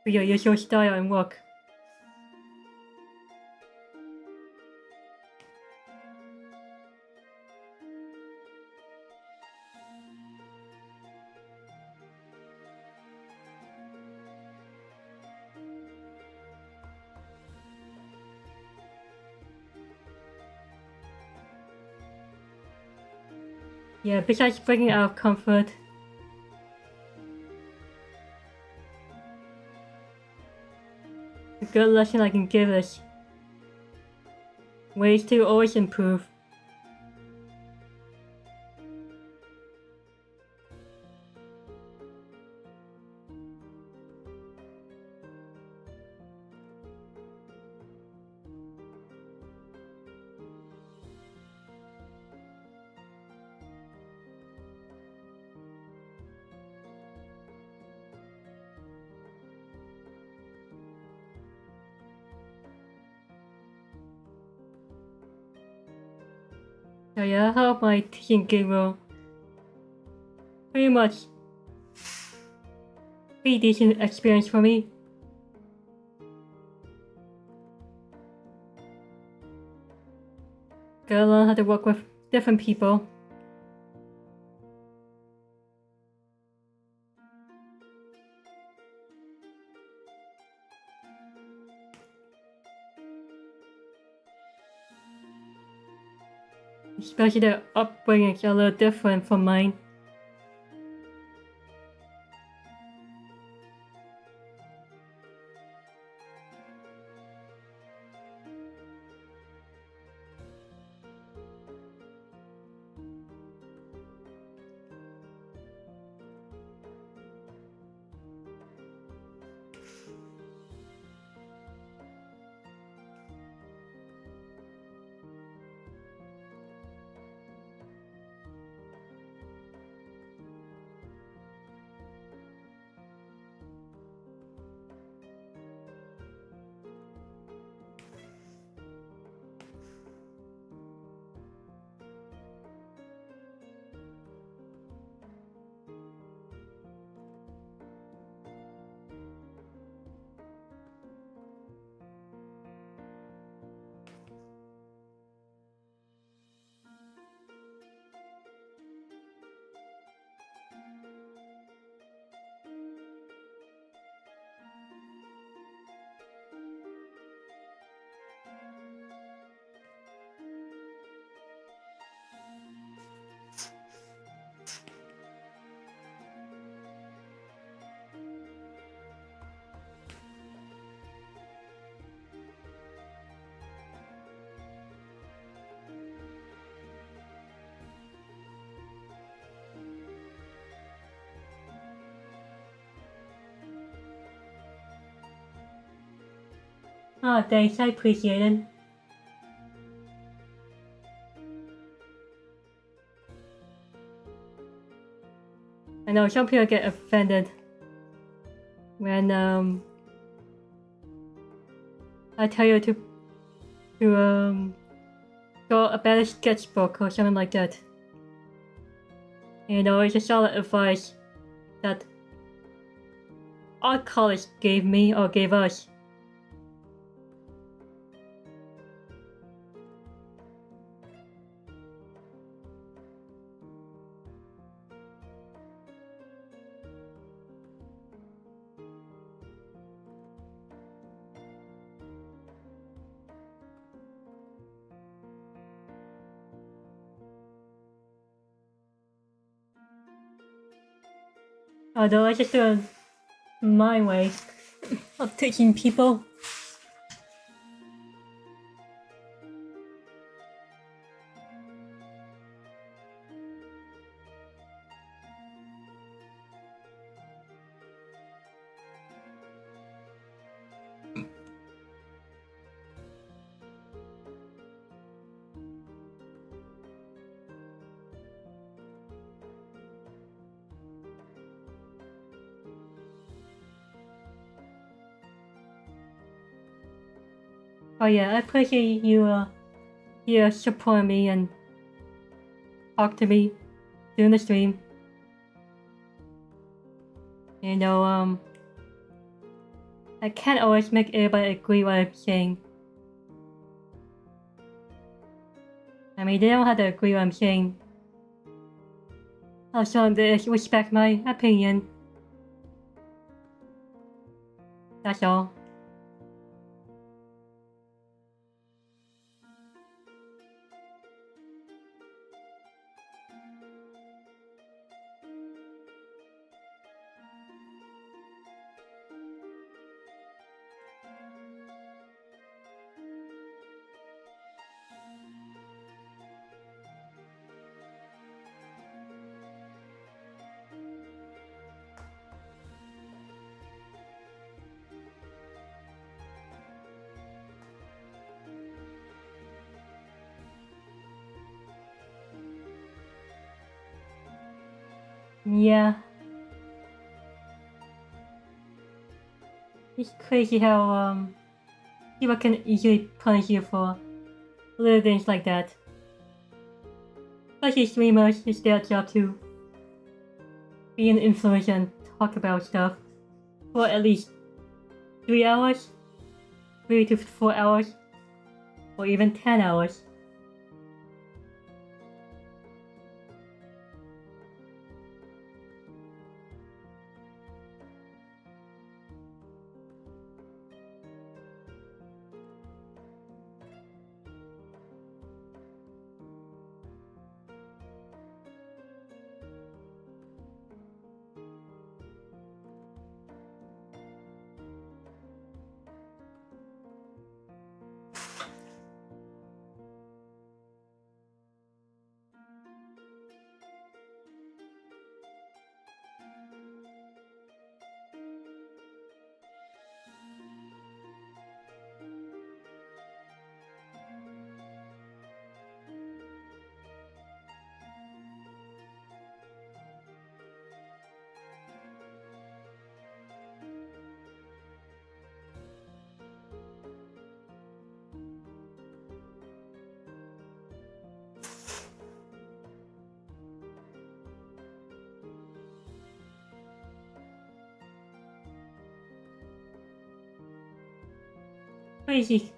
to your usual style and work. Yeah, besides breaking out of comfort, a good lesson I can give is ways to always improve. So yeah, how my teaching gig will pretty much be a decent experience for me. Gotta learn how to work with different people. Especially their upbringing is a little different from mine. Oh, thanks, I appreciate it. I know some people get offended when I tell you to draw a better sketchbook or something like that. You know, it's a solid advice that our college gave me or gave us. Although I just do my way of teaching people. Oh yeah, I appreciate you here supporting me and talk to me during the stream. You know, I can't always make everybody agree what I'm saying. I mean, they don't have to agree what I'm saying. Also, they respect my opinion. That's all. Yeah. It's crazy how people can easily punish you for little things like that. Especially streamers, it's their job to be an influencer and talk about stuff for at least 3 hours, 3 to 4 hours, or even 10 hours.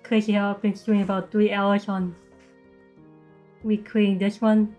Crazy how I've been streaming about 3 hours on recreating this one.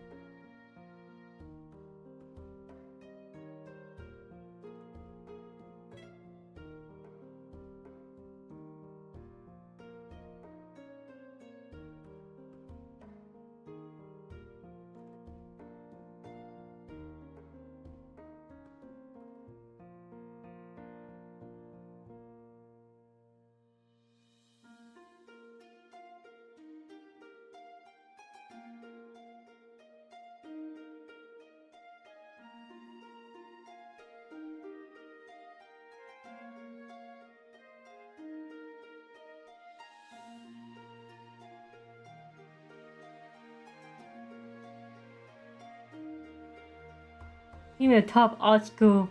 Even the top art school.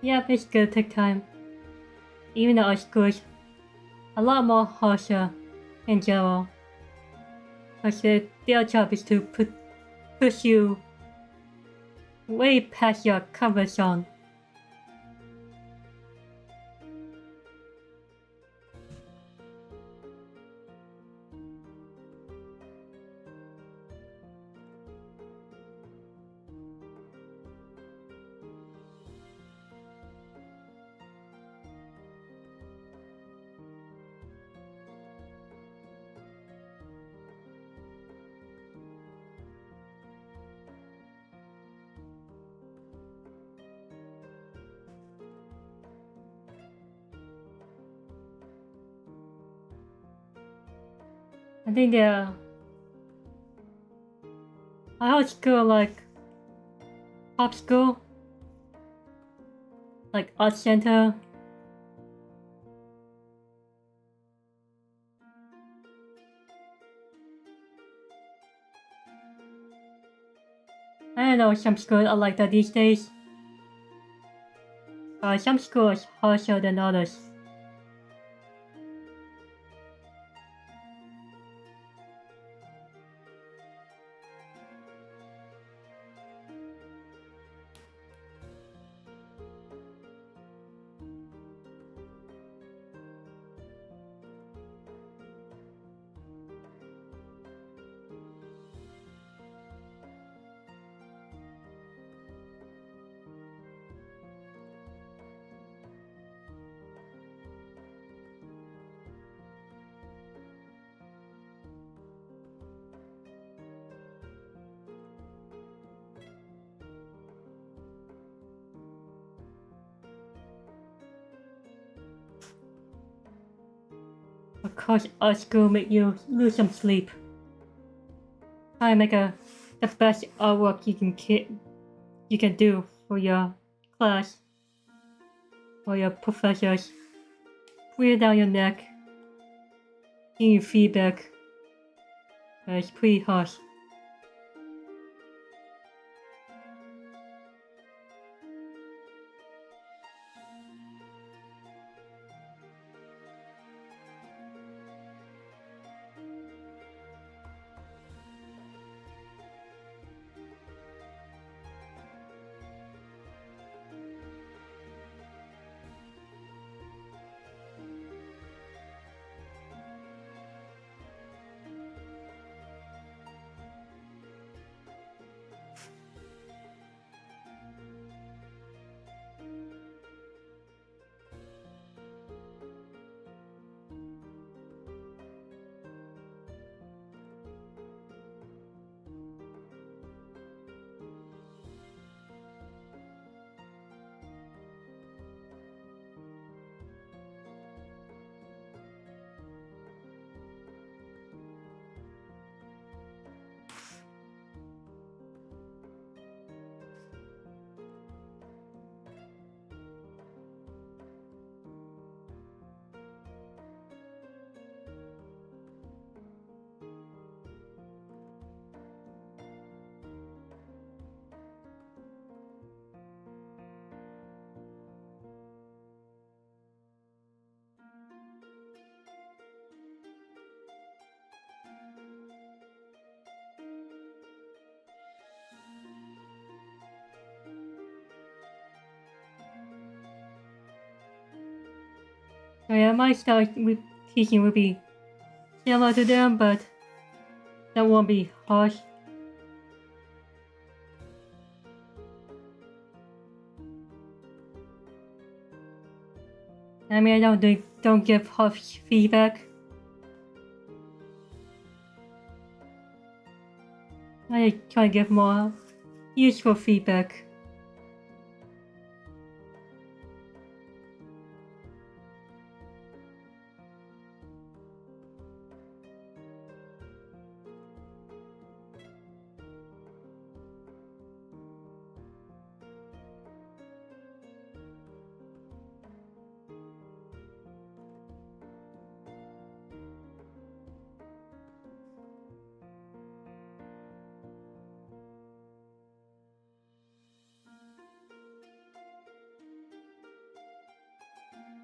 Yeah, it's gonna take time. Even the art school is a lot more harsher in general. Because their job is to push you way past your comfort zone. I think the art school like pop school, like art center. I don't know, some schools are like that these days. Some schools harsher than others. Of course, art school make you lose some sleep. Try to make the best artwork you can do for your class, for your professors. Breathe down your neck, give you feedback. It's pretty harsh. So yeah, my style with teaching will be similar to them, but that won't be harsh. I mean, I don't give harsh feedback. I try to give more useful feedback.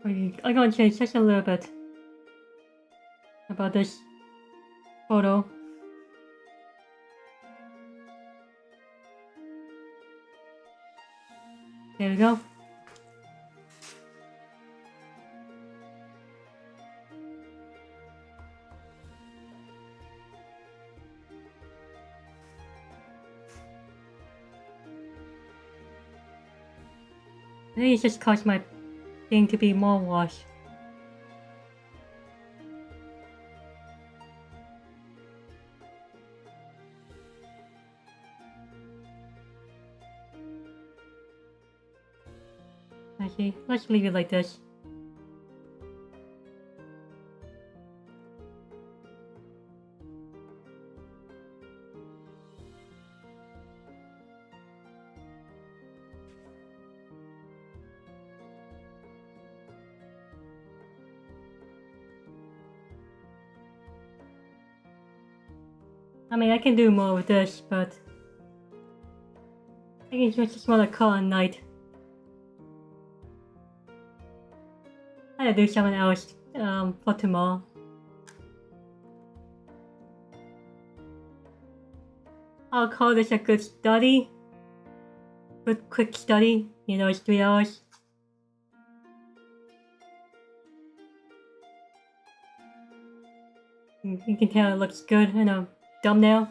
I'm gonna change just a little bit about this photo. There we go. I think it just caused my thing to be more washed. Actually, let's leave it like this. I mean, I can do more with this, but I think it's just want to call it a night. I gotta do something else for tomorrow. I'll call this a good study. Good quick study. You know, it's 3 hours. You can tell it looks good in a thumbnail.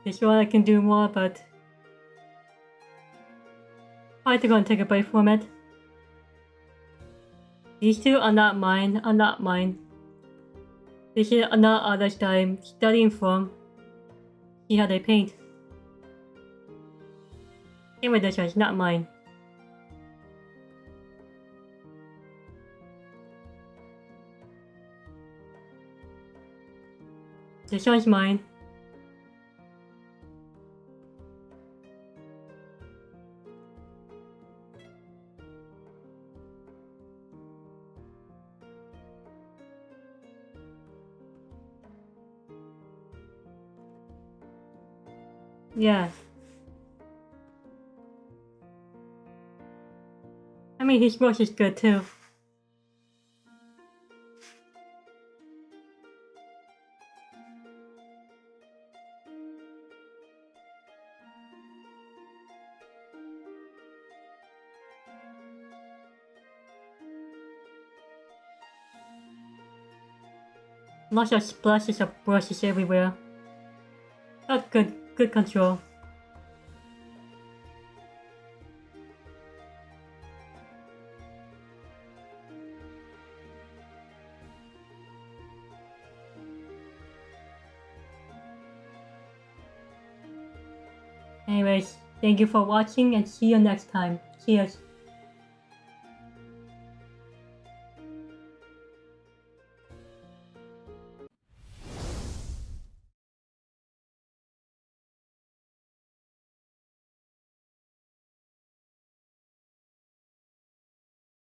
This one I can do more, but I think I'm gonna take a break from it. These two are not mine, This is another artist that I'm studying from. See how they paint. Same with this one, it's not mine. This one's mine. Yeah. I mean, his brush is good too. Lots of splashes of brushes everywhere. That's good control. Anyways, thank you for watching and see you next time. Cheers.